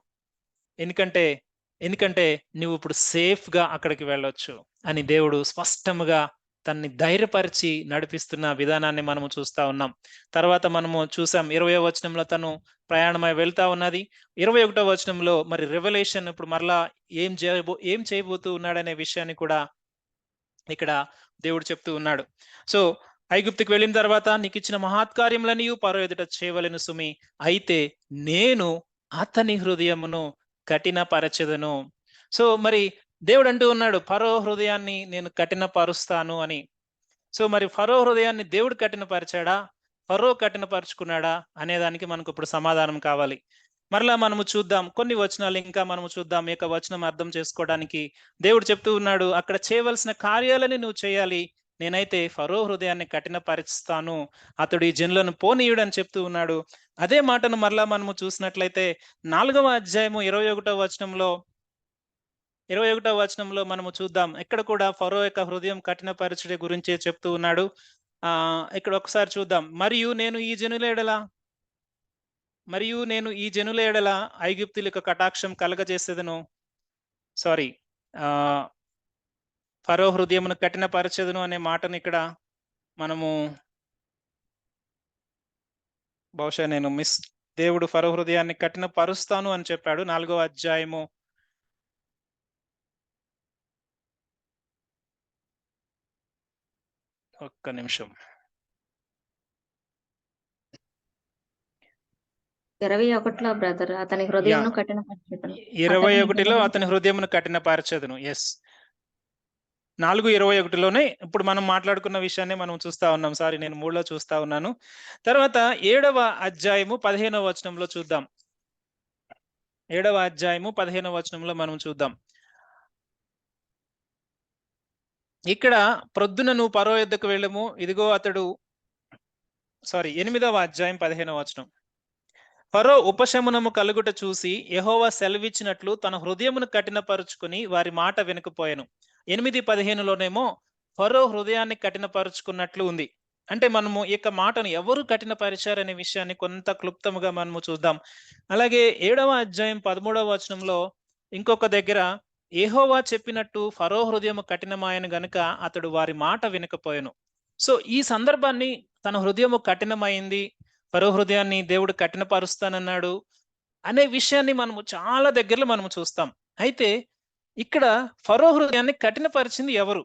ఎందుకంటే, ఎందుకంటే నువ్విప్పుడు సేఫ్‌గా అక్కడికి వెళ్ళొచ్చు అని దేవుడు స్పష్టముగా తనని ధైర్యపరిచి నడిపిస్తున్న విధానాన్ని మనము చూస్తా ఉన్నాం. తర్వాత మనము చూసాం 20వ వచనంలో తను ప్రయాణమై వెళ్తా ఉన్నది. 21వ వచనంలో మరి రివల్యూషన్ ఇప్పుడు మరలా ఏం చేయబోతూ ఉన్నాడనే విషయాన్ని కూడా ఇక్కడ దేవుడు చెప్తూ ఉన్నాడు. సో, ఐగుప్తుకి వెళ్ళిన తర్వాత నీకిచ్చిన మహత్కార్యములన్నీయు ఫరో ఎదుట చేయవలెను సుమి. అయితే నేను అతని హృదయమును కఠినపరచెదను. సో, మరి దేవుడు అంటూ ఉన్నాడు ఫరో హృదయాన్ని నేను కఠినపరుస్తాను అని. సో, మరి ఫరో హృదయాన్ని దేవుడు కఠినపరిచాడా? ఫరో కఠినపరుచుకున్నాడా? అనేదానికి మనకిప్పుడు సమాధానం కావాలి. మరలా మనము చూద్దాం. కొన్ని వచనాలు ఇంకా మనము చూద్దాం. ఈ యొక్క వచనం అర్థం చేసుకోవడానికి దేవుడు చెప్తూ ఉన్నాడు, "అక్కడ చేయవలసిన కార్యాలని నువ్వు చేయాలి. నేనైతే ఫరో హృదయాన్ని కఠినపరుస్తాను. అతడు ఈ జనులను పోనీయుడని" చెప్తూ ఉన్నాడు. అదే మాటను మరలా మనము చూసినట్లయితే 4వ అధ్యాయము 21వ వచనంలో మనము చూద్దాం. ఇక్కడ కూడా ఫరో యొక్క హృదయం కఠినపరచుట గురించే చెప్తూ ఉన్నాడు. ఇక్కడ ఒకసారి చూద్దాం. మరియు నేను ఈ జనుల ఎడల ఐగుప్తీయులకు కటాక్షం కలగజేసేదను. సారీ. ఆహ్, ఫరో హృదయమును కఠినపరచెదను అనే మాటను ఇక్కడ మనము బహుశా నేను దేవుడు ఫరో హృదయాన్ని కఠినపరుస్తాను అని చెప్పాడు. 4వ అధ్యాయము ఒక్క నిమిషం. 21లో బ్రదర్ అతని హృదయమును కఠినపరచెదను. 21లో అతని హృదయమును కఠినపరచెదను. ఎస్, 4:21లోనే ఇప్పుడు మనం మాట్లాడుకున్న విషయాన్ని మనం చూస్తా ఉన్నాం. సారీ, నేను 3లో చూస్తా ఉన్నాను. తర్వాత 7వ అధ్యాయము 15వ వచనంలో చూద్దాం. 7వ అధ్యాయము 15వ వచనంలో మనం చూద్దాం. ఇక్కడ ప్రొద్దున నువ్వు ఫరో యొద్దకు వెళ్ళము, ఇదిగో అతడు 8వ అధ్యాయం 15వ వచనం. ఫరో ఉపశమనము కలుగుట చూసి యెహోవా సెలవిచ్చినట్లు తన హృదయమును కఠినపరుచుకుని వారి మాట వినకపోయెను. 8:15లోనేమో ఫరో హృదయాన్ని కఠినపరుచుకున్నట్లు ఉంది. అంటే మనము ఈ మాటను ఎవరు కఠినపరిచారనే విషయాన్ని కొంత క్లుప్తముగా మనము చూద్దాం. అలాగే 7వ అధ్యాయం 13వ వచనంలో ఇంకొక దగ్గర యెహోవా చెప్పినట్టు ఫరో హృదయము కఠినమాయను గనుక అతడు వారి మాట వినకపోయెను. సో ఈ సందర్భాన్ని తన హృదయము కఠినమైంది, ఫరో హృదయాన్ని దేవుడు కఠినపరుస్తానన్నాడు అనే విషయాన్ని మనము చాలా దగ్గరలో మనము చూస్తాం. అయితే ఇక్కడ ఫరో హృదయాన్ని కఠినపరిచింది ఎవరు?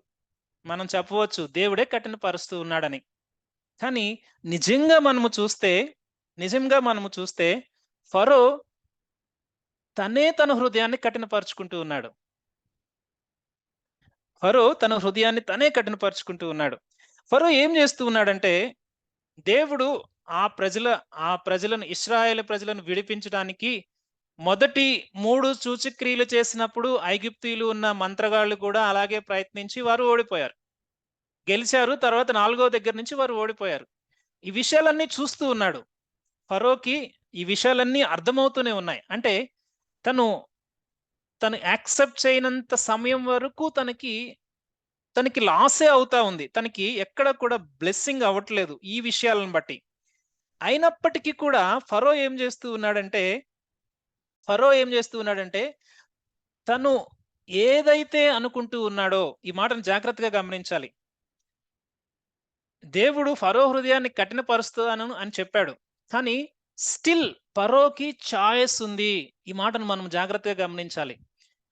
మనం చెప్పవచ్చు దేవుడే కఠినపరుస్తూ ఉన్నాడని. కానీ నిజంగా మనము చూస్తే ఫరో తన హృదయాన్ని కఠినపరుచుకుంటూ ఉన్నాడు. ఫరో తన హృదయాన్ని తనే కఠినపరుచుకుంటూ ఉన్నాడు. ఫరో ఏం చేస్తూ ఉన్నాడంటే, దేవుడు ఆ ప్రజలను, ఇశ్రాయేలు ప్రజలను విడిపించడానికి మొదటి 3 సూచక్రియలు చేసినప్పుడు ఐగుప్తీయులు ఉన్న మంత్రగాళ్ళు కూడా అలాగే ప్రయత్నించి వారు ఓడిపోయారు. గెలిచారు. తర్వాత 4వ దగ్గర నుంచి వారు ఓడిపోయారు. ఈ విషయాలన్నీ చూస్తూ ఉన్నాడు. ఫరోకి ఈ విషయాలన్నీ అర్థమవుతూనే ఉన్నాయి. అంటే తను యాక్సెప్ట్ చేయనంత సమయం వరకు తనకి లాసే అవుతా ఉంది. తనకి ఎక్కడ కూడా బ్లెస్సింగ్ అవ్వట్లేదు ఈ విషయాలను బట్టి. అయినప్పటికీ కూడా ఫరో ఏం చేస్తూ ఉన్నాడంటే తను ఏదైతే అనుకుంటూ ఉన్నాడో, ఈ మాటను జాగ్రత్తగా గమనించాలి. దేవుడు ఫరో హృదయాన్ని కఠినపరుస్తాను అని చెప్పాడు. కానీ స్టిల్ ఫరోకి చాయిస్ ఉంది. ఈ మాటను మనం జాగ్రత్తగా గమనించాలి.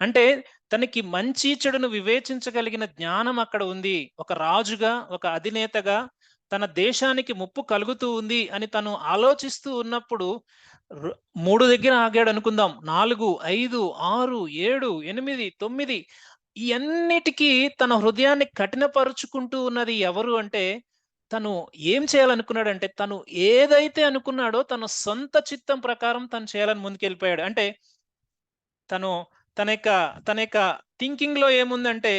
అంటే తనకి మంచి చెడును వివేచించగలిగిన జ్ఞానం అక్కడ ఉంది. ఒక రాజుగా, ఒక అధినేతగా తన దేశానికి ముప్పు కలుగుతూ ఉంది అని తను ఆలోచిస్తూ ఉన్నప్పుడు 3 దగ్గర ఆగాడు అనుకుందాం. 4, 5, 6, 7, 8, 9 ఈ అన్నిటికీ తన హృదయాన్ని కఠినపరుచుకుంటూ ఉన్నది ఎవరు అంటే, తను ఏం చేయాలనుకున్నాడంటే, తను ఏదైతే అనుకున్నాడో తన సొంత చిత్తం ప్రకారం తను చేయాలని ముందుకెళ్ళిపోయాడు. అంటే తన యొక్క థింకింగ్ లో ఏముందంటే,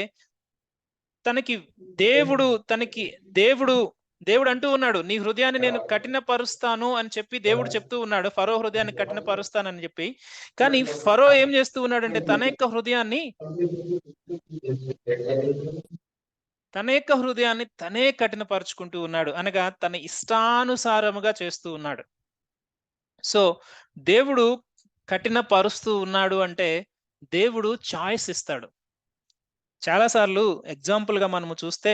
దేవుడు అంటూ ఉన్నాడు, నీ హృదయాన్ని నేను కఠినపరుస్తాను అని చెప్పి దేవుడు చెప్తూ ఉన్నాడు, ఫరో హృదయాన్ని కఠినపరుస్తానని చెప్పి. కానీ ఫరో ఏం చేస్తూ ఉన్నాడంటే తన యొక్క హృదయాన్ని తనే కఠినపరుచుకుంటూ ఉన్నాడు. అనగా తన ఇష్టానుసారముగా చేస్తూ ఉన్నాడు. సో దేవుడు కఠినపరుస్తూ ఉన్నాడు అంటే దేవుడు చాయిస్ ఇస్తాడు. చాలాసార్లు ఎగ్జాంపుల్ గా మనము చూస్తే,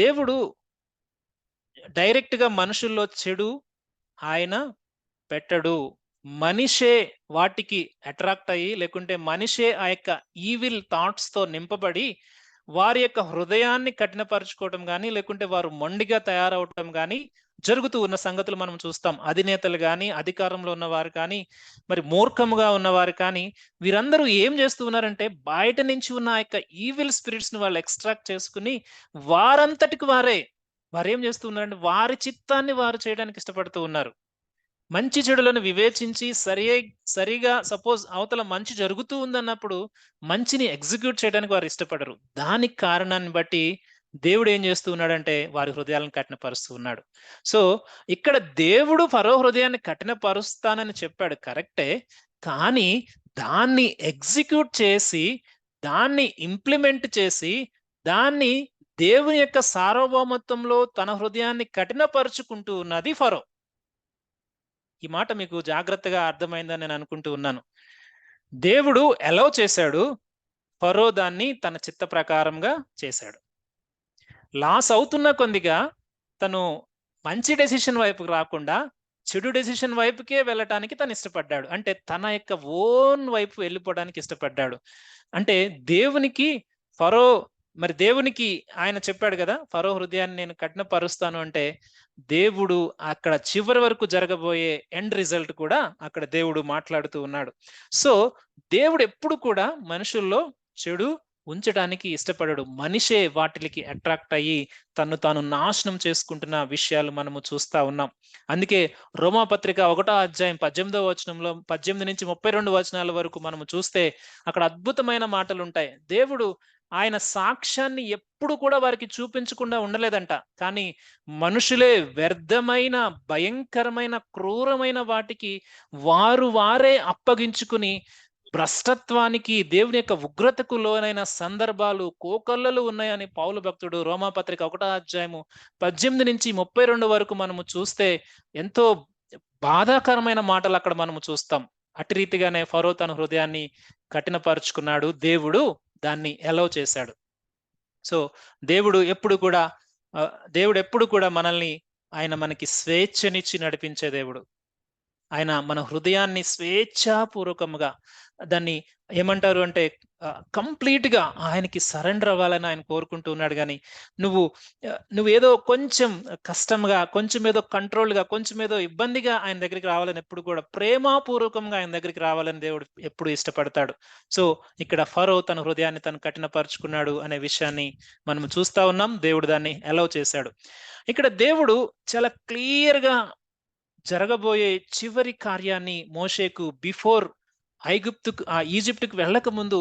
దేవుడు డైరెక్ట్ గా మనుషుల్లో చెడు ఆయన పెట్టడు. మనిషే వాటికి అట్రాక్ట్ అయ్యి, లేకుంటే మనిషే ఆ యొక్క ఈవిల్ థాట్స్ తో నింపబడి వారి యొక్క హృదయాన్ని కఠినపరచుకోవటం కానీ, లేకుంటే వారు మొండిగా తయారవటం కానీ జరుగుతూ ఉన్న సంగతులు మనం చూస్తాం. అధినేతలు కానీ, అధికారంలో ఉన్నవారు కానీ, మరి మూర్ఖముగా ఉన్నవారు కానీ, వీరందరూ ఏం చేస్తూ ఉన్నారంటే బయట నుంచి ఉన్న ఆ యొక్క ఈవిల్ స్పిరిట్స్ ని వాళ్ళు ఎక్స్ట్రాక్ట్ చేసుకుని వారంతటికి వారేం చేస్తూ ఉన్నారంటే వారి చిత్తాన్ని వారు చేయడానికి ఇష్టపడుతూ ఉన్నారు. మంచి చెడులను వివేచించి సరిగా సపోజ్ అవతల మంచి జరుగుతూ ఉందన్నప్పుడు మంచిని ఎగ్జిక్యూట్ చేయడానికి వారు ఇష్టపడరు. దానికి కారణాన్ని బట్టి దేవుడు ఏం చేస్తూ ఉన్నాడంటే వారి హృదయాలను కఠినపరుస్తూ ఉన్నాడు. సో ఇక్కడ దేవుడు ఫరో హృదయాన్ని కఠినపరుస్తానని చెప్పాడు, కరెక్టే. కానీ దాన్ని ఎగ్జిక్యూట్ చేసి, దాన్ని ఇంప్లిమెంట్ చేసి, దాన్ని దేవుని యొక్క సార్వభౌమత్వంలో తన హృదయాన్ని కఠినపరుచుకుంటూ ఉన్నది ఫరో. ఈ మాట మీకు జాగ్రత్తగా అర్థమైందని నేను అనుకుంటూ ఉన్నాను. దేవుడు అలౌ చేశాడు, ఫరో దాన్ని తన చిత్త ప్రకారంగా చేశాడు. లాస్ అవుతున్న కొద్దిగా తను మంచి డెసిషన్ వైపుకి రాకుండా చెడు డెసిషన్ వైపుకే వెళ్ళటానికి తను ఇష్టపడ్డాడు. అంటే తన యొక్క ఓన్ వైపు వెళ్ళిపోవడానికి ఇష్టపడ్డాడు. అంటే దేవునికి ఫరో మరి దేవునికి ఆయన చెప్పాడు కదా, ఫరో హృదయాన్ని నేను కఠినపరుస్తాను అంటే, దేవుడు అక్కడ చివరి వరకు జరగబోయే ఎండ్ రిజల్ట్ కూడా అక్కడ దేవుడు మాట్లాడుతూ ఉన్నాడు. సో దేవుడు ఎప్పుడు కూడా మనుషుల్లో చెడు ఉంచడానికి ఇష్టపడడు. మనిషే వాటికి అట్రాక్ట్ అయ్యి తను తాను నాశనం చేసుకుంటున్న విషయాలు మనము చూస్తా ఉన్నాం. అందుకే రోమాపత్రిక 1వ అధ్యాయం 18వ వచనంలో 18 నుంచి 32 వచనాల వరకు మనము చూస్తే అక్కడ అద్భుతమైన మాటలు ఉంటాయి. దేవుడు ఆయన సాక్ష్యాన్ని ఎప్పుడు కూడా వారికి చూపించకుండా ఉండలేదంట. కానీ మనుషులే వ్యర్థమైన, భయంకరమైన, క్రూరమైన వాటికి వారే అప్పగించుకుని భ్రష్టత్వానికి, దేవుని యొక్క ఉగ్రతకు లోనైన సందర్భాలు కోకొల్లలు ఉన్నాయని పౌలు భక్తుడు రోమాపత్రిక 1వ అధ్యాయము 18 నుంచి 32 వరకు మనము చూస్తే ఎంతో బాధాకరమైన మాటలు అక్కడ మనము చూస్తాం. అటు రీతిగానే ఫరో తన హృదయాన్ని కఠినపరుచుకున్నాడు. దేవుడు దాన్ని ఎలవ్ చేశాడు. సో దేవుడు ఎప్పుడు కూడా మనల్ని ఆయన మనకి స్వేచ్ఛనిచ్చి నడిపించే దేవుడు. ఆయన మన హృదయాన్ని స్వేచ్ఛాపూర్వకముగా దాన్ని ఏమంటారు అంటే కంప్లీట్ గా ఆయనకి సరెండర్ అవ్వాలని ఆయన కోరుకుంటూ ఉన్నాడు. కానీ నువ్వేదో కొంచెం కష్టంగా, కొంచెం ఏదో కంట్రోల్ గా, కొంచెం ఏదో ఇబ్బందిగా ఆయన దగ్గరికి రావాలని ఎప్పుడు కూడా ప్రేమపూర్వకంగా ఆయన దగ్గరికి రావాలని దేవుడు ఎప్పుడు ఇష్టపడతాడు. సో ఇక్కడ ఫరో తన హృదయాన్ని తను కఠినపరుచుకున్నాడు అనే విషయాన్ని మనం చూస్తా ఉన్నాం. దేవుడు దాన్ని అలౌ చేశాడు. ఇక్కడ దేవుడు చాలా క్లియర్ గా జరగబోయే చివరి కార్యాన్ని మోషేకు బిఫోర్ ఈజిప్టుకు వెళ్ళక ముందు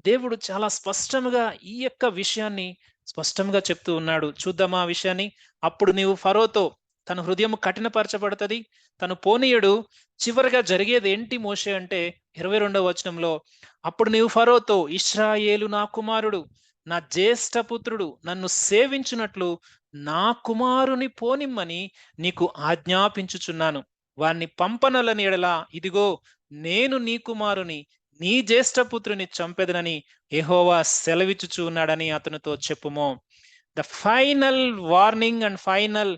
దేవుడు చాలా స్పష్టంగా ఈ యొక్క విషయాన్ని స్పష్టంగా చెప్తూ ఉన్నాడు. చూద్దామా ఆ విషయాన్ని. అప్పుడు నీవు ఫరోతో తన హృదయం కఠినపరచబడుతుంది, తను పోనీయుడు. చివరిగా జరిగేది ఏంటి మోషే అంటే 22వ వచనంలో, అప్పుడు నీవు ఫరోతో, ఇశ్రాయేలు నా కుమారుడు, నా జ్యేష్ఠ పుత్రుడు, నన్ను సేవించున్నట్లు నా కుమారుని పోనిమ్మని నీకు ఆజ్ఞాపించుచున్నాను. వాణ్ణి పంపనలని ఎడల ఇదిగో నేను నీ కుమారుని, నీ జ్యేష్ఠపుత్రుని చంపెదనని యెహోవా సెలవిచ్చుచు ఉన్నాడని అతనితో చెప్పుమో. The final warning and final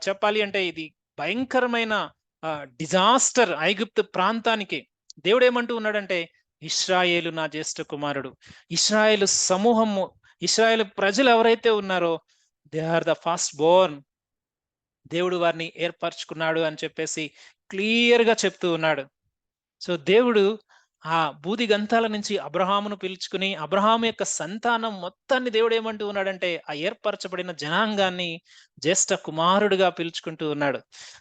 చెప్పాలి అంటే ఇది భయంకరమైన డిజాస్టర్ ఐగుప్తు ప్రాంతానికి. దేవుడు ఏమంటూ ఉన్నాడంటే, ఇశ్రాయేలు నా జ్యేష్ఠ కుమారుడు. ఇశ్రాయేలు సమూహము, ఇశ్రాయేలు ప్రజలు ఎవరైతే ఉన్నారో they are the first born. దేవుడు వారిని ఏర్పరచుకున్నాడు అని చెప్పేసి క్లియర్ గా చెప్తూ ఉన్నాడు. సో దేవుడు ఆ బూది గంతాల నుంచి అబ్రహామును పిలుచుకుని అబ్రహాము యొక్క సంతానం మొత్తాన్ని దేవుడు ఏమంటూ ఉన్నాడంటే ఆ ఏర్పరచబడిన జనాంగాన్ని జ్యేష్ఠ కుమారుడుగా పిలుచుకుంటూ ఉన్నాడు.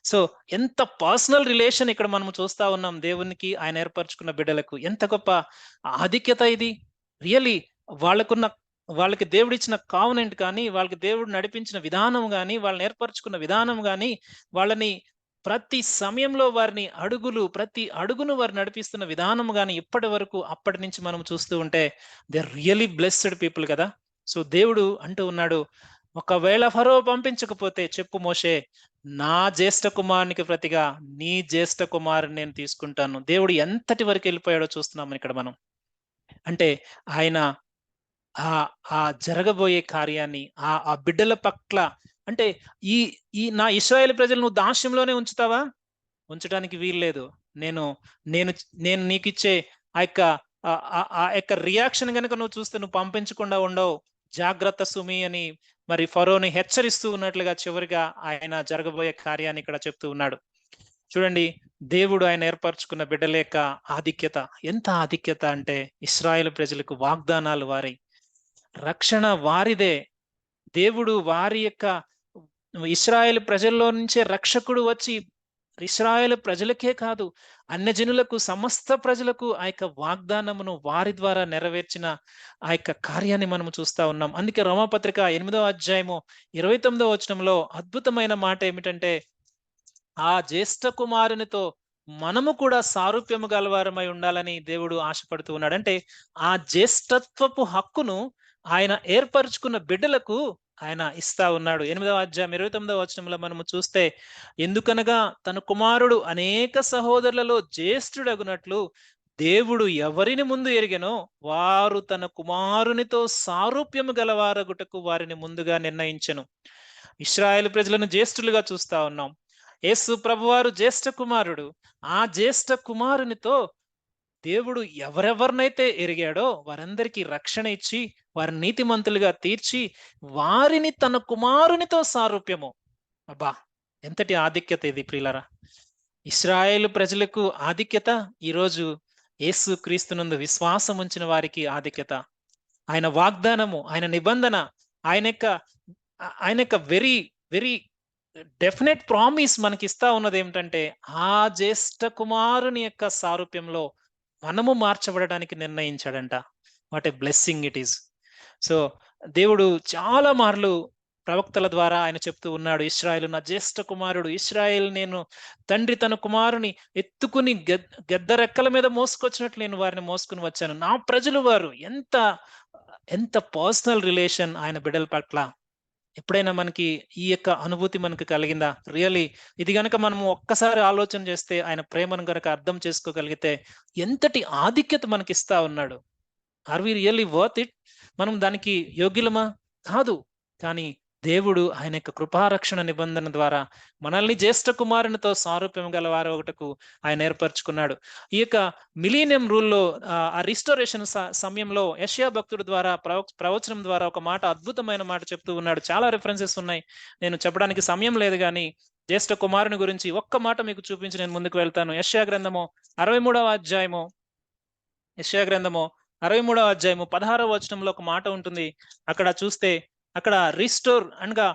సో ఎంత పర్సనల్ రిలేషన్ ఇక్కడ మనం చూస్తా ఉన్నాం దేవునికి ఆయన ఏర్పరచుకున్న బిడ్డలకు. ఎంత గొప్ప ఆధిక్యత ఇది. రియలీ వాళ్ళకి దేవుడు ఇచ్చిన కావనెంట్ కానీ, వాళ్ళకి దేవుడు నడిపించిన విధానం కానీ, వాళ్ళని ఏర్పరచుకున్న విధానం కానీ, వాళ్ళని ప్రతి సమయంలో ప్రతి అడుగును వారు నడిపిస్తున్న విధానం కానీ అప్పటి నుంచి మనం చూస్తూ ఉంటే they are really blessed people కదా. సో దేవుడు అంటూ ఉన్నాడు, ఒకవేళ ఫరో పంపించకపోతే చెప్పు మోషే, నా జ్యేష్ఠ కుమారునికి ప్రతిగా నీ జ్యేష్ఠ కుమారుని నేను తీసుకుంటాను. దేవుడు ఎంతటి వరకు వెళ్ళిపోయాడో చూస్తున్నాం ఇక్కడ మనం. అంటే ఆయన ఆ జరగబోయే కార్యాన్ని ఆ బిడ్డల పట్ల, అంటే ఈ నా ఇశ్రాయేలు ప్రజలు నువ్వు దాస్యంలోనే ఉంచుతావా? ఉంచడానికి వీల్లేదు. నేను నీకు ఇచ్చే ఆ యొక్క రియాక్షన్ కనుక నువ్వు చూస్తే నువ్వు పంపించకుండా ఉండవు. జాగ్రత్త సుమి అని మరి ఫరోని హెచ్చరిస్తూ ఉన్నట్లుగా చివరిగా ఆయన జరగబోయే కార్యాన్ని ఇక్కడ చెప్తూ ఉన్నాడు. చూడండి, దేవుడు ఆయన ఏర్పరచుకున్న బిడ్డల యొక్క ఆధిక్యత. ఎంత ఆధిక్యత అంటే ఇశ్రాయేలు ప్రజలకు వాగ్దానాలు వారి రక్షణ వారిదే. దేవుడు వారి యొక్క ఇశ్రాయేలు ప్రజల్లో నుంచే రక్షకుడు వచ్చి ఇశ్రాయేలు ప్రజలకే కాదు అన్యజనులకు, సమస్త ప్రజలకు ఆ యొక్క వాగ్దానమును వారి ద్వారా నెరవేర్చిన ఆ యొక్క కార్యాన్ని మనం చూస్తా ఉన్నాం. అందుకే రోమాపత్రిక 8వ అధ్యాయము 29వ వచనంలో అద్భుతమైన మాట ఏమిటంటే, ఆ జ్యేష్ఠ కుమారునితో మనము కూడా సారూప్యము గలవారమై ఉండాలని దేవుడు ఆశపడుతూ ఉన్నాడు. అంటే ఆ జ్యేష్ఠత్వపు హక్కును ఆయన ఏర్పరచుకున్న బిడ్డలకు ఆయన ఇస్తా ఉన్నాడు. 8వ అధ్యాయం 29వ వచనంలో మనము చూస్తే, ఎందుకనగా తన కుమారుడు అనేక సహోదరులలో జ్యేష్ఠుడగునట్లు దేవుడు ఎవరిని ముందు ఎరిగెనో వారు తన కుమారునితో సారూప్యము గలవారగుటకు వారిని ముందుగా నిర్ణయించెను. ఇశ్రాయేలు ప్రజలను జ్యేష్ఠులుగా చూస్తా ఉన్నాం. యేసు ప్రభువారు జ్యేష్ఠ కుమారుడు. ఆ జ్యేష్ఠ కుమారునితో దేవుడు ఎవరెవరినైతే ఎరిగాడో వారందరికీ రక్షణ ఇచ్చి వారిని నీతిమంతులుగా తీర్చి వారిని తన కుమారునితో సారూప్యము. అబ్బా, ఎంతటి ఆధిక్యత ఇది ప్రియులారా! ఇశ్రాయేలు ప్రజలకు ఆధిక్యత, ఈరోజు యేసు క్రీస్తునందు విశ్వాసం ఉంచిన వారికి ఆధిక్యత. ఆయన వాగ్దానము, ఆయన నిబంధన, ఆయన యొక్క వెరీ వెరీ డెఫినెట్ ప్రామిస్ మనకిస్తా ఉన్నది ఏమిటంటే, ఆ జ్యేష్ఠ కుమారుని యొక్క సారూప్యంలో మనము మార్చబడడానికి నిర్ణయించాడంట. What a blessing it is. So దేవుడు చాలా మార్లు ప్రవక్తల ద్వారా ఆయన చెప్తూ ఉన్నాడు, ఇశ్రాయేలు నా జ్యేష్ఠ కుమారుడు, ఇశ్రాయేల్ నేను తండ్రి తన కుమారుని ఎత్తుకుని గెద్ద రెక్కల మీద మోసుకొచ్చినట్లు నేను వారిని మోసుకుని వచ్చాను. నా ప్రజలు వారు. ఎంత ఎంత పర్సనల్ రిలేషన్ ఆయన బిడ్డల పట్ల. ఎప్పుడైనా మనకి ఈ యొక్క అనుభూతి మనకు కలిగిందా? రియలీ ఇది గనక మనము ఒక్కసారి ఆలోచన చేస్తే, ఆయన ప్రేమను గనక అర్థం చేసుకోగలిగితే ఎంతటి ఆధిక్యత మనకిస్తా ఉన్నాడు. Are we really worth it? మనం దానికి యోగ్యులమా? కాదు. కానీ దేవుడు ఆయన యొక్క కృపారక్షణ నిబంధన ద్వారా మనల్ని జ్యేష్ఠ కుమారునితో సారూప్యం గల వారు ఒకటకు ఆయన ఏర్పరచుకున్నాడు. ఈ యొక్క మిలీనియం రూల్లో ఆ రిస్టోరేషన్ సమయంలో యెషయా భక్తుడి ద్వారా ప్రవచనం ద్వారా ఒక మాట, అద్భుతమైన మాట చెప్తూ ఉన్నాడు. చాలా రిఫరెన్సెస్ ఉన్నాయి, నేను చెప్పడానికి సమయం లేదు. కానీ జ్యేష్ఠ కుమారుని గురించి ఒక్క మాట మీకు చూపించి నేను ముందుకు వెళ్తాను. యెషయా గ్రంథము 63వ అధ్యాయము 16వ వచనంలో ఒక మాట ఉంటుంది. అక్కడ చూస్తే, అక్కడ రిస్టోర్ అనగా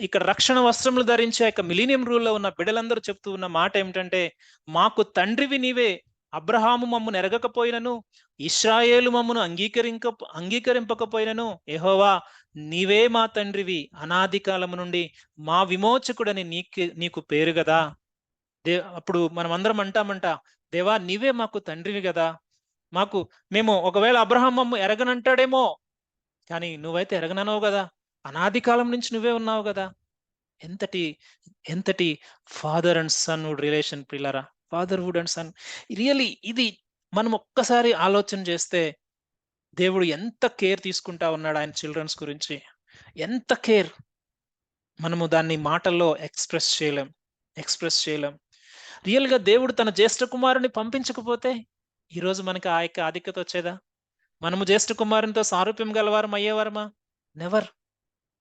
ఇక్కడ రక్షణ వస్త్రములు ధరించే యొక్క మిలీనియం రూల్లో ఉన్న బిడ్డలందరూ చెప్తూ ఉన్న మాట ఏమిటంటే, మాకు తండ్రివి నీవే, అబ్రహాము మమ్మును ఎరగకపోయినను, ఇశ్రాయేలు మమ్మును అంగీకరింపకపోయినను, యెహోవా నీవే మా తండ్రివి, అనాది కాలము నుండి మా విమోచకుడని నీకు పేరు కదా. అప్పుడు మనం అందరం అంటామంట, దేవా నీవే మాకు తండ్రివి కదా, మేము ఒకవేళ అబ్రహాం మమ్ము ఎరగనంటాడేమో, కానీ నువ్వైతే ఎరగనన్నావు కదా, అనాది కాలం నుంచి నువ్వే ఉన్నావు కదా. ఎంతటి ఫాదర్ అండ్ సన్ రిలేషన్ ప్రియులారా, ఫాదర్హుడ్ అండ్ సన్. రియలీ ఇది మనం ఒక్కసారి ఆలోచన చేస్తే, దేవుడు ఎంత కేర్ తీసుకుంటా ఉన్నాడు ఆయన చిల్డ్రన్స్ గురించి, ఎంత కేర్. మనము దాన్ని మాటల్లో ఎక్స్ప్రెస్ చేయలేం. రియల్ గా దేవుడు తన జ్యేష్ఠ కుమారుని పంపించకపోతే ఈరోజు మనకి ఆ యొక్క ఆధిక్యత వచ్చేదా? మనము జ్యేష్ఠ కుమారునితో సారూప్యం గలవారం అయ్యేవారమా? నెవర్.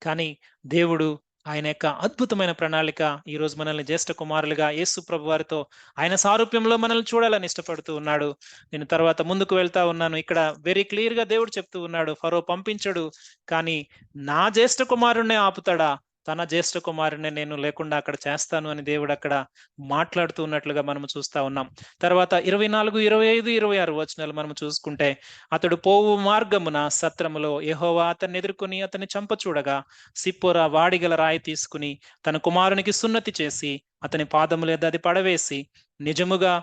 కానీ దేవుడు ఆయన యొక్క అద్భుతమైన ప్రణాళిక, ఈరోజు మనల్ని జ్యేష్ఠ కుమారులుగా యేసు ప్రభు వారితో ఆయన సారూప్యంలో మనల్ని చూడాలని ఇష్టపడుతూ ఉన్నాడు. నేను తర్వాత ముందుకు వెళ్తా ఉన్నాను. ఇక్కడ వెరీ క్లియర్ గా దేవుడు చెప్తూ ఉన్నాడు, ఫరో పంపించడు, కానీ నా జ్యేష్ఠ కుమారుణ్ణే ఆపుతాడా? తన జ్యేష్ఠ కుమారుని నేను లేకుండా అక్కడ చేస్తాను అని దేవుడు అక్కడ మాట్లాడుతూ ఉన్నట్లుగా మనం చూస్తా ఉన్నాం. తర్వాత 24, 25, 26 వచనాలు మనం చూసుకుంటే, అతడు పోవు మార్గమున సత్రములో యెహోవా అతన్ని ఎదుర్కొని అతన్ని చంపచూడగా, సిప్పోరా వాడిగల రాయి తీసుకుని తన కుమారునికి సున్నతి చేసి అతని పాదముల యొద్ద అది పడవేసి, నిజముగా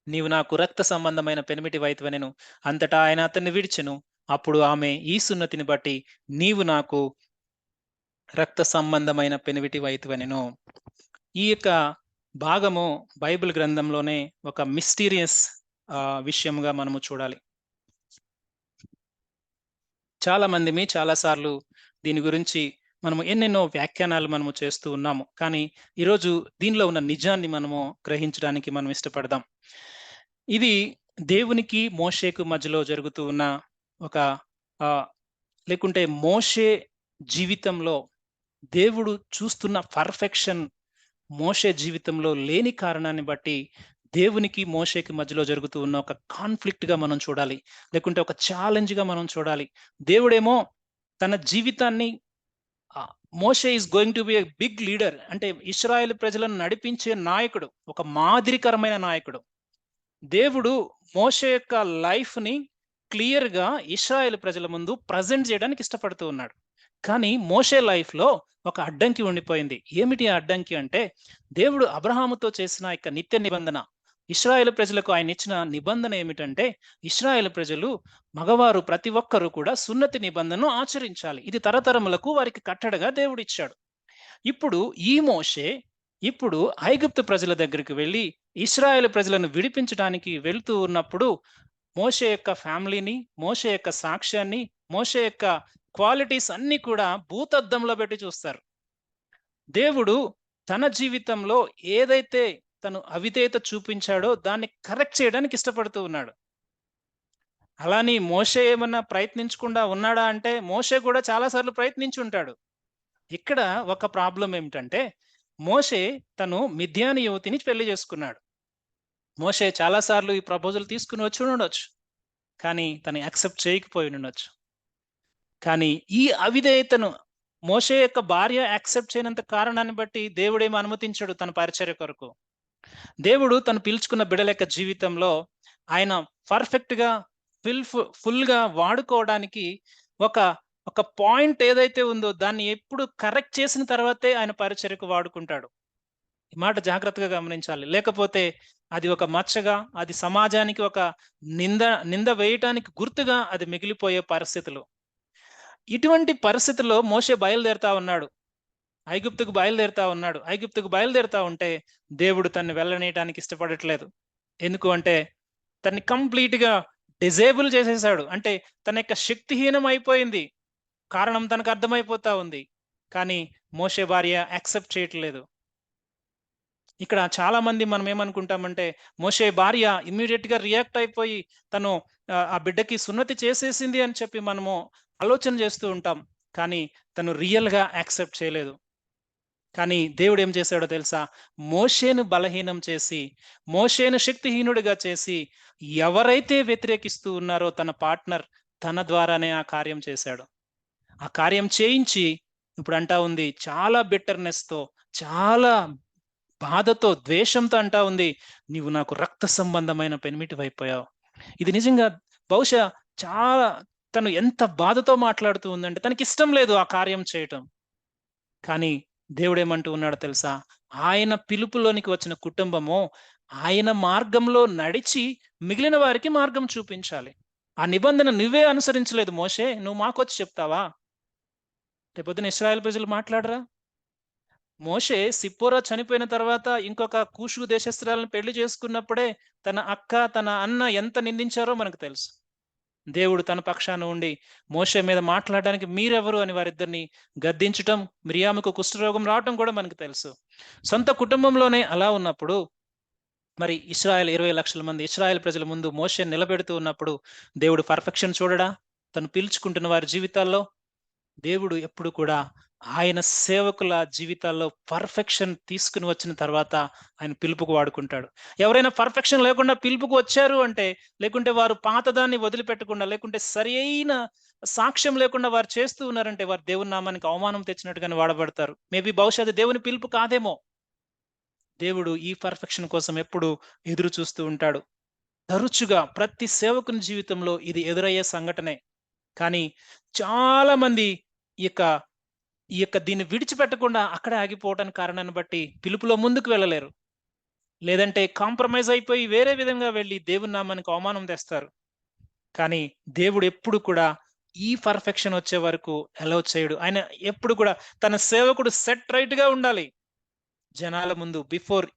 నీవు నాకు రక్త సంబంధమైన పెనిమిటి వైతువనెను. అంతటా ఆయన అతన్ని విడిచెను. అప్పుడు ఆమె, ఈ సున్నతిని బట్టి నీవు నాకు రక్త సంబంధమైన పెనివిటి వైతువనెను. ఈ యొక్క భాగము బైబిల్ గ్రంథంలోనే ఒక మిస్టీరియస్ విషయంగా మనము చూడాలి. చాలా సార్లు దీని గురించి మనము ఎన్నెన్నో వ్యాఖ్యానాలు మనము చేస్తూ ఉన్నాము. కానీ ఈరోజు దీనిలో ఉన్న నిజాన్ని మనము గ్రహించడానికి మనం ఇష్టపడదాం. ఇది దేవునికి మోషేకు మధ్యలో జరుగుతూ ఉన్న ఒక లేకుంటే మోషే జీవితంలో దేవుడు చూస్తున్న పర్ఫెక్షన్ మోషే జీవితంలో లేని కారణాన్ని బట్టి దేవునికి మోషేకి మధ్యలో జరుగుతూ ఉన్న ఒక కాన్ఫ్లిక్ట్ గా మనం చూడాలి, లేకుంటే ఒక ఛాలెంజ్ గా మనం చూడాలి. దేవుడేమో తన జీవితాన్ని, మోషే is going to be a big leader, అంటే ఇశ్రాయేల్ ప్రజలను నడిపించే నాయకుడు, ఒక మాదిరికరమైన నాయకుడు. దేవుడు మోషే యొక్క లైఫ్ ని క్లియర్ గా ఇశ్రాయేల్ ప్రజల ముందు ప్రజెంట్ చేయడానికి ఇష్టపడుతూ ఉన్నాడు. కానీ మోషే లైఫ్ లో ఒక అడ్డంకి ఉండిపోయింది. ఏమిటి ఆ అడ్డంకి అంటే, దేవుడు అబ్రహాముతో చేసిన యొక్క నిత్య నిబంధన, ఇశ్రాయేలు ప్రజలకు ఆయన ఇచ్చిన నిబంధన ఏమిటంటే, ఇశ్రాయేలు ప్రజలు మగవారు ప్రతి ఒక్కరూ కూడా సున్నతి నిబంధనను ఆచరించాలి. ఇది తరతరములకు వారికి కట్టడగా దేవుడు ఇచ్చాడు. ఇప్పుడు ఈ మోషే ఐగుప్తు ప్రజల దగ్గరికి వెళ్ళి ఇశ్రాయేలు ప్రజలను విడిపించడానికి వెళ్తూ ఉన్నప్పుడు, మోషే యొక్క ఫ్యామిలీని, మోషే యొక్క సాక్ష్యాన్ని, మోషే యొక్క క్వాలిటీస్ అన్ని కూడా భూతద్దంలో పెట్టి చూస్తారు. దేవుడు తన జీవితంలో ఏదైతే తను అవిధేయత చూపించాడో దాన్ని కరెక్ట్ చేయడానికి ఇష్టపడుతూ ఉన్నాడు. అలాని మోషే ఏమన్నా ప్రయత్నించకుండా ఉన్నాడా అంటే, మోషే కూడా చాలా సార్లు ప్రయత్నించుంటాడు. ఇక్కడ ఒక ప్రాబ్లమ్ ఏమిటంటే, మోషే తను మిద్యాని యువతిని పెళ్లి చేసుకున్నాడు. మోషే చాలా సార్లు ఈ ప్రపోజల్ తీసుకొని వచ్చి ఉండొచ్చు. కానీ తను యాక్సెప్ట్ చేయకపోయి ఉండొచ్చు. కానీ ఈ అవిధేయతను మోషే యొక్క భార్య యాక్సెప్ట్ చేయనంత కారణాన్ని బట్టి దేవుడేమి అనుమతించాడు తన పరిచర్య కొరకు. దేవుడు తను పిలుచుకున్న బిడ్డల యొక్క జీవితంలో ఆయన పర్ఫెక్ట్‌గా ఫుల్‌గా వాడుకోవడానికి ఒక ఒక పాయింట్ ఏదైతే ఉందో దాన్ని ఎప్పుడు కరెక్ట్ చేసిన తర్వాతే ఆయన పరిచర్యకు వాడుకుంటాడు. ఈ మాట జాగ్రత్తగా గమనించాలి. లేకపోతే అది ఒక మచ్చగా, అది సమాజానికి ఒక నింద నింద వేయటానికి గుర్తుగా అది మిగిలిపోయే పరిస్థితులు. ఇటువంటి పరిస్థితుల్లో మోషే బయలుదేరుతా ఉన్నాడు. ఐగుప్తుకు బయలుదేరుతా ఉంటే దేవుడు తనని వెళ్ళనీయటానికి ఇష్టపడట్లేదు. ఎందుకు అంటే తనని కంప్లీట్‌గా డిజేబుల్ చేసేసాడు. అంటే తన యొక్క శక్తిహీనం అయిపోయింది. కారణం తనకు అర్థమైపోతా ఉంది. కానీ మోషే భార్య యాక్సెప్ట్ చేయట్లేదు. ఇక్కడ చాలా మంది మనం ఏమనుకుంటామంటే, మోషే భార్య ఇమ్మీడియేట్‌గా రియాక్ట్ అయిపోయి తను ఆ బిడ్డకి సున్నతి చేసేసింది అని చెప్పి మనము ఆలోచన చేస్తూ ఉంటాం. కానీ తను రియల్‌గా యాక్సెప్ట్ చేయలేదు. కానీ దేవుడు ఏం చేశాడో తెలుసా? మోషేను బలహీనం చేసి, మోషేను శక్తిహీనుడిగా చేసి, ఎవరైతే వ్యతిరేకిస్తూ ఉన్నారో తన పార్ట్నర్, తన ద్వారానే ఆ కార్యం చేశాడు. ఆ కార్యం చేయించి ఇప్పుడు అంటా ఉంది చాలా బిట్టర్‌నెస్‌తో, చాలా బాధతో, ద్వేషంతో అంటా ఉంది, "నీవు నాకు రక్త సంబంధమైన పెనిమిటివైపోయావు." ఇది నిజంగా బహుశా చాలా తను ఎంత బాధతో మాట్లాడుతూ ఉందంటే తనకిష్టం లేదు ఆ కార్యం చేయటం. కానీ దేవుడేమంటూ ఉన్నాడో తెలుసా? ఆయన పిలుపులోనికి వచ్చిన కుటుంబము, ఆయన మార్గంలో నడిచి మిగిలిన వారికి మార్గం చూపించాలి. ఆ నిబంధన నువ్వే అనుసరించలేదు మోషే. నువ్వు మాకొచ్చి చెప్తావా? రేపొద్దున ఇశ్రాయేలు ప్రజలు మాట్లాడరా? మోషే సిప్పోరా చనిపోయిన తర్వాత ఇంకొక కూషు దేశస్తురాలను పెళ్లి చేసుకున్నప్పుడే తన అక్క, తన అన్న ఎంత నిందించారో మనకు తెలుసు. దేవుడు తన పక్షాన ఉండి మోషే మీద మాట్లాడడానికి మీరెవరు అని వారిద్దరిని గద్దించటం, మిరియాముకు కుష్ఠరోగం రావటం కూడా మనకు తెలుసు. సొంత కుటుంబంలోనే అలా ఉన్నప్పుడు మరి 20 లక్షల మంది ఇశ్రాయేల్ ప్రజల ముందు మోషేని నిలబెడుతూ ఉన్నప్పుడు దేవుడు పర్ఫెక్షన్ చూడడా? తను పిలుచుకుంటున్న వారి జీవితాల్లో దేవుడు ఎప్పుడు కూడా ఆయన సేవకుల జీవితాల్లో పర్ఫెక్షన్ తీసుకుని వచ్చిన తర్వాత ఆయన పిలుపుకు వాడుకుంటాడు. ఎవరైనా పర్ఫెక్షన్ లేకుండా పిలుపుకు వచ్చారు అంటే, లేకుంటే వారు పాతదాన్ని వదిలిపెట్టకుండా, లేకుంటే సరియైన సాక్ష్యం లేకుండా వారు చేస్తూ ఉన్నారంటే, వారు దేవుని నామానికి అవమానం తెచ్చినట్టుగానే వాడబడతారు. మేబీ బహుశా అది దేవుని పిలుపు కాదేమో. దేవుడు ఈ పర్ఫెక్షన్ కోసం ఎప్పుడు ఎదురు చూస్తూ ఉంటాడు. తరచుగా ప్రతి సేవకుని జీవితంలో ఇది ఎదురయ్యే సంఘటనే. కానీ చాలా మంది ఈ యొక్క ఈ యొక్క దీన్ని విడిచిపెట్టకుండా అక్కడే ఆగిపోవటానికి కారణాన్ని బట్టి పిలుపులో ముందుకు వెళ్ళలేరు. లేదంటే కాంప్రమైజ్ అయిపోయి వేరే విధంగా వెళ్లి దేవుని నామానికి అవమానం తెస్తారు. కానీ దేవుడు ఎప్పుడు కూడా ఈ పర్ఫెక్షన్ వచ్చే వరకు అలౌ చేయడు. ఆయన ఎప్పుడు కూడా తన సేవకుడు సెట్ రైట్‌గా ఉండాలి. జనాల ముందు బిఫోర్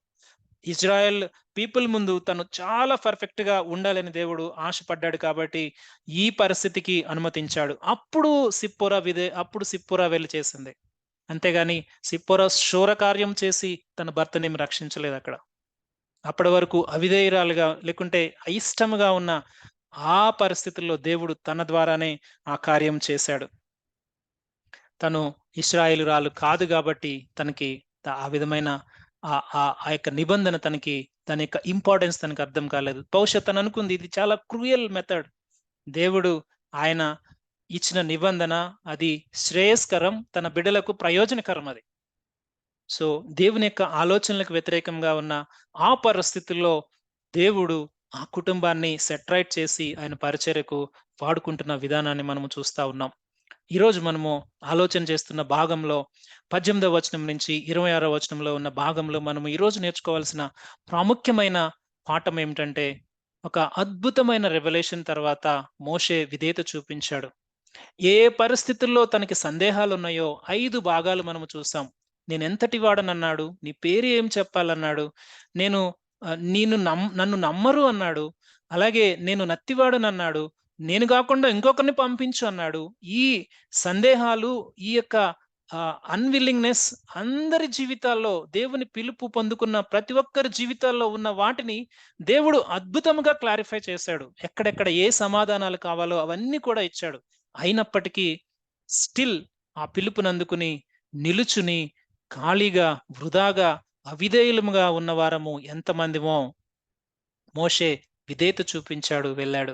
ఇజ్రాయెల్ పీపుల్ ముందు తను చాలా పర్ఫెక్ట్‌గా ఉండాలని దేవుడు ఆశపడ్డాడు కాబట్టి ఈ పరిస్థితికి అనుమతించాడు. అప్పుడు సిప్పోరా వెళ్లి చేసింది. అంతేగాని సిప్పోరా శూర కార్యం చేసి తన భర్తనేమి రక్షించలేదక్కడ. అప్పటి వరకు అవిధేయురాలుగా లేకుంటే అయిష్టముగా ఉన్న ఆ పరిస్థితుల్లో దేవుడు తన ద్వారానే ఆ కార్యం చేశాడు. తను ఇశ్రాయేలురాలు కాదు గాబట్టి తనకి ఆ విధమైన ఆ యొక్క నిబంధన దాని యొక్క ఇంపార్టెన్స్ తనకు అర్థం కాలేదు. బహుశా తను అనుకుంది ఇది చాలా క్రూయల్ మెథడ్. దేవుడు ఆయన ఇచ్చిన నిబంధన అది శ్రేయస్కరం, తన బిడ్డలకు ప్రయోజనకరం అది. సో, దేవుని యొక్క ఆలోచనలకు వ్యతిరేకంగా ఉన్న ఆ పరిస్థితుల్లో దేవుడు ఆ కుటుంబాన్ని సెట్ రైట్ చేసి ఆయన పరిచర్యకు వాడుకుంటున్న విధానాన్ని మనము చూస్తా ఉన్నాం. ఈరోజు మనము ఆలోచన చేస్తున్న భాగంలో 18వ వచనం నుంచి 26వ వచనంలో ఉన్న భాగంలో మనము ఈరోజు నేర్చుకోవాల్సిన ప్రాముఖ్యమైన పాఠం ఏమిటంటే, ఒక అద్భుతమైన రెవల్యూషన్ తర్వాత మోషే విధేయత చూపించాడు. ఏ పరిస్థితుల్లో తనకి సందేహాలున్నాయో 5 భాగాలు మనము చూసాం. నేనెంతటి వాడనన్నాడు, నీ పేరు ఏం చెప్పాలన్నాడు, నేను నన్ను నమ్మరు అన్నాడు, అలాగే నేను నత్తివాడనన్నాడు, నేను గాకుండా ఇంకొకరిని పంపించు అన్నాడు. ఈ సందేహాలు, ఈ యొక్క అన్‌విల్లింగ్‌నెస్ అందరి జీవితాల్లో దేవుని పిలుపు పొందుకున్న ప్రతి ఒక్కరి జీవితాల్లో ఉన్న వాటిని దేవుడు అద్భుతంగా క్లారిఫై చేశాడు. ఎక్కడెక్కడ ఏ సమాధానాలు కావాలో అవన్నీ కూడా ఇచ్చాడు. అయినప్పటికీ స్టిల్ ఆ పిలుపునందుకుని నిలుచుని ఖాళీగా, వృధాగా, అవిధేయులముగా ఉన్నవారము ఎంతమందిమో మోషే విధేయత చూపించాడు, వెళ్ళాడు.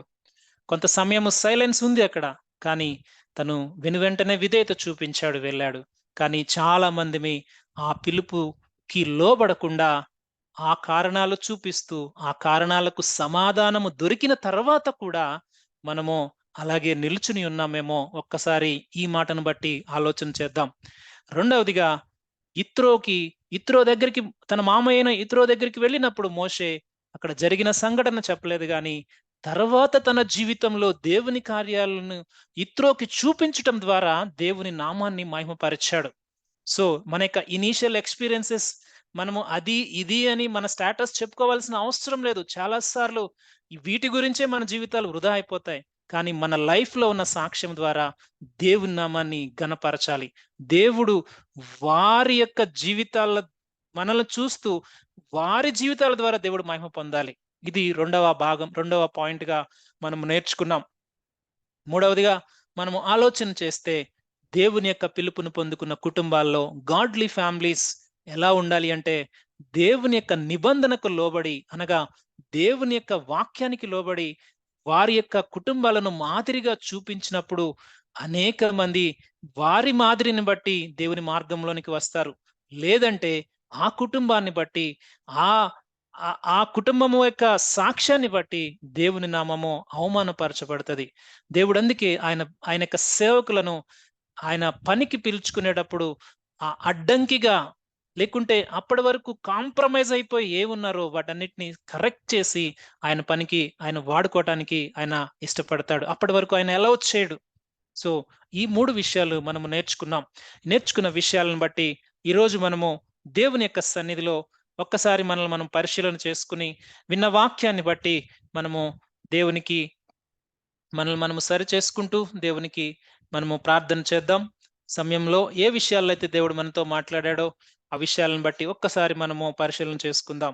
కొంత సమయము సైలెన్స్ ఉంది అక్కడ. కానీ తను వెనువెంటనే విధేయత చూపించాడు, వెళ్ళాడు. కానీ చాలా మందిమి ఆ పిలుపుకి లోబడకుండా ఆ కారణాలు చూపిస్తూ, ఆ కారణాలకు సమాధానము దొరికిన తర్వాత కూడా మనము అలాగే నిలుచుని ఉన్నామేమో ఒక్కసారి ఈ మాటను బట్టి ఆలోచన చేద్దాం. రెండవదిగా ఇత్రో దగ్గరికి, తన మామయ్య అయిన ఇత్రో దగ్గరికి వెళ్ళినప్పుడు మోషే అక్కడ జరిగిన సంఘటన చెప్పలేదు గాని, తర్వాత తన జీవితంలో దేవుని కార్యాలను ఇత్రోకి చూపించటం ద్వారా దేవుని నామాన్ని మహిమపరిచాడు. సో, మన యొక్క ఇనీషియల్ ఎక్స్‌పీరియన్సెస్ మనము అది, ఇది అని మన స్టేటస్ చెప్పుకోవాల్సిన అవసరం లేదు. చాలా సార్లు వీటి గురించే మన జీవితాలు వృధా అయిపోతాయి. కానీ మన లైఫ్‌లో ఉన్న సాక్ష్యం ద్వారా దేవుని నామాన్ని ఘనపరచాలి. దేవుడు వారి యొక్క జీవితాల మనల్ని చూస్తూ వారి జీవితాల ద్వారా దేవుడు మహిమ పొందాలి. ఇది రెండవ పాయింట్‌గా మనం నేర్చుకున్నాం. మూడవదిగా మనము ఆలోచన చేస్తే దేవుని యొక్క పిలుపును పొందుకున్న కుటుంబాల్లో గాడ్లీ ఫ్యామిలీస్ ఎలా ఉండాలి అంటే, దేవుని యొక్క నిబంధనకు లోబడి, అనగా దేవుని యొక్క వాక్యానికి లోబడి వారి యొక్క కుటుంబాలను మాదిరిగా చూపించినప్పుడు అనేక మంది వారి మాదిరిని బట్టి దేవుని మార్గంలోనికి వస్తారు. లేదంటే ఆ కుటుంబాన్ని బట్టి, ఆ ఆ కుటుంబము యొక్క సాక్ష్యాన్ని బట్టి దేవుని నామము అవమానపరచబడుతది. దేవుడు అందుకే ఆయన యొక్క సేవకులను ఆయన పనికి పిలుచుకునేటప్పుడు అడ్డంకిగా, లేకుంటే అప్పటి వరకు కాంప్రమైజ్ అయిపోయి ఏమున్నారో వాటన్నిటిని కరెక్ట్ చేసి ఆయన పనికి ఆయన వాడుకోవటానికి ఆయన ఇష్టపడతాడు. అప్పటి వరకు ఆయన అలౌ చేయడు. సో, ఈ 3 విషయాలు మనము నేర్చుకున్నాం. నేర్చుకున్న విషయాలను బట్టి ఈరోజు మనము దేవుని యొక్క సన్నిధిలో ఒక్కసారి మనల్ని మనం పరిశీలన చేసుకుని, విన్న వాక్యాన్ని బట్టి మనము దేవునికి మనల్ని మనము సరి చేసుకుంటూ దేవునికి మనము ప్రార్థన చేద్దాం. సమయంలో ఏ విషయాల్లో అయితే దేవుడు మనతో మాట్లాడాడో ఆ విషయాలను బట్టి ఒక్కసారి మనము పరిశీలన చేసుకుందాం.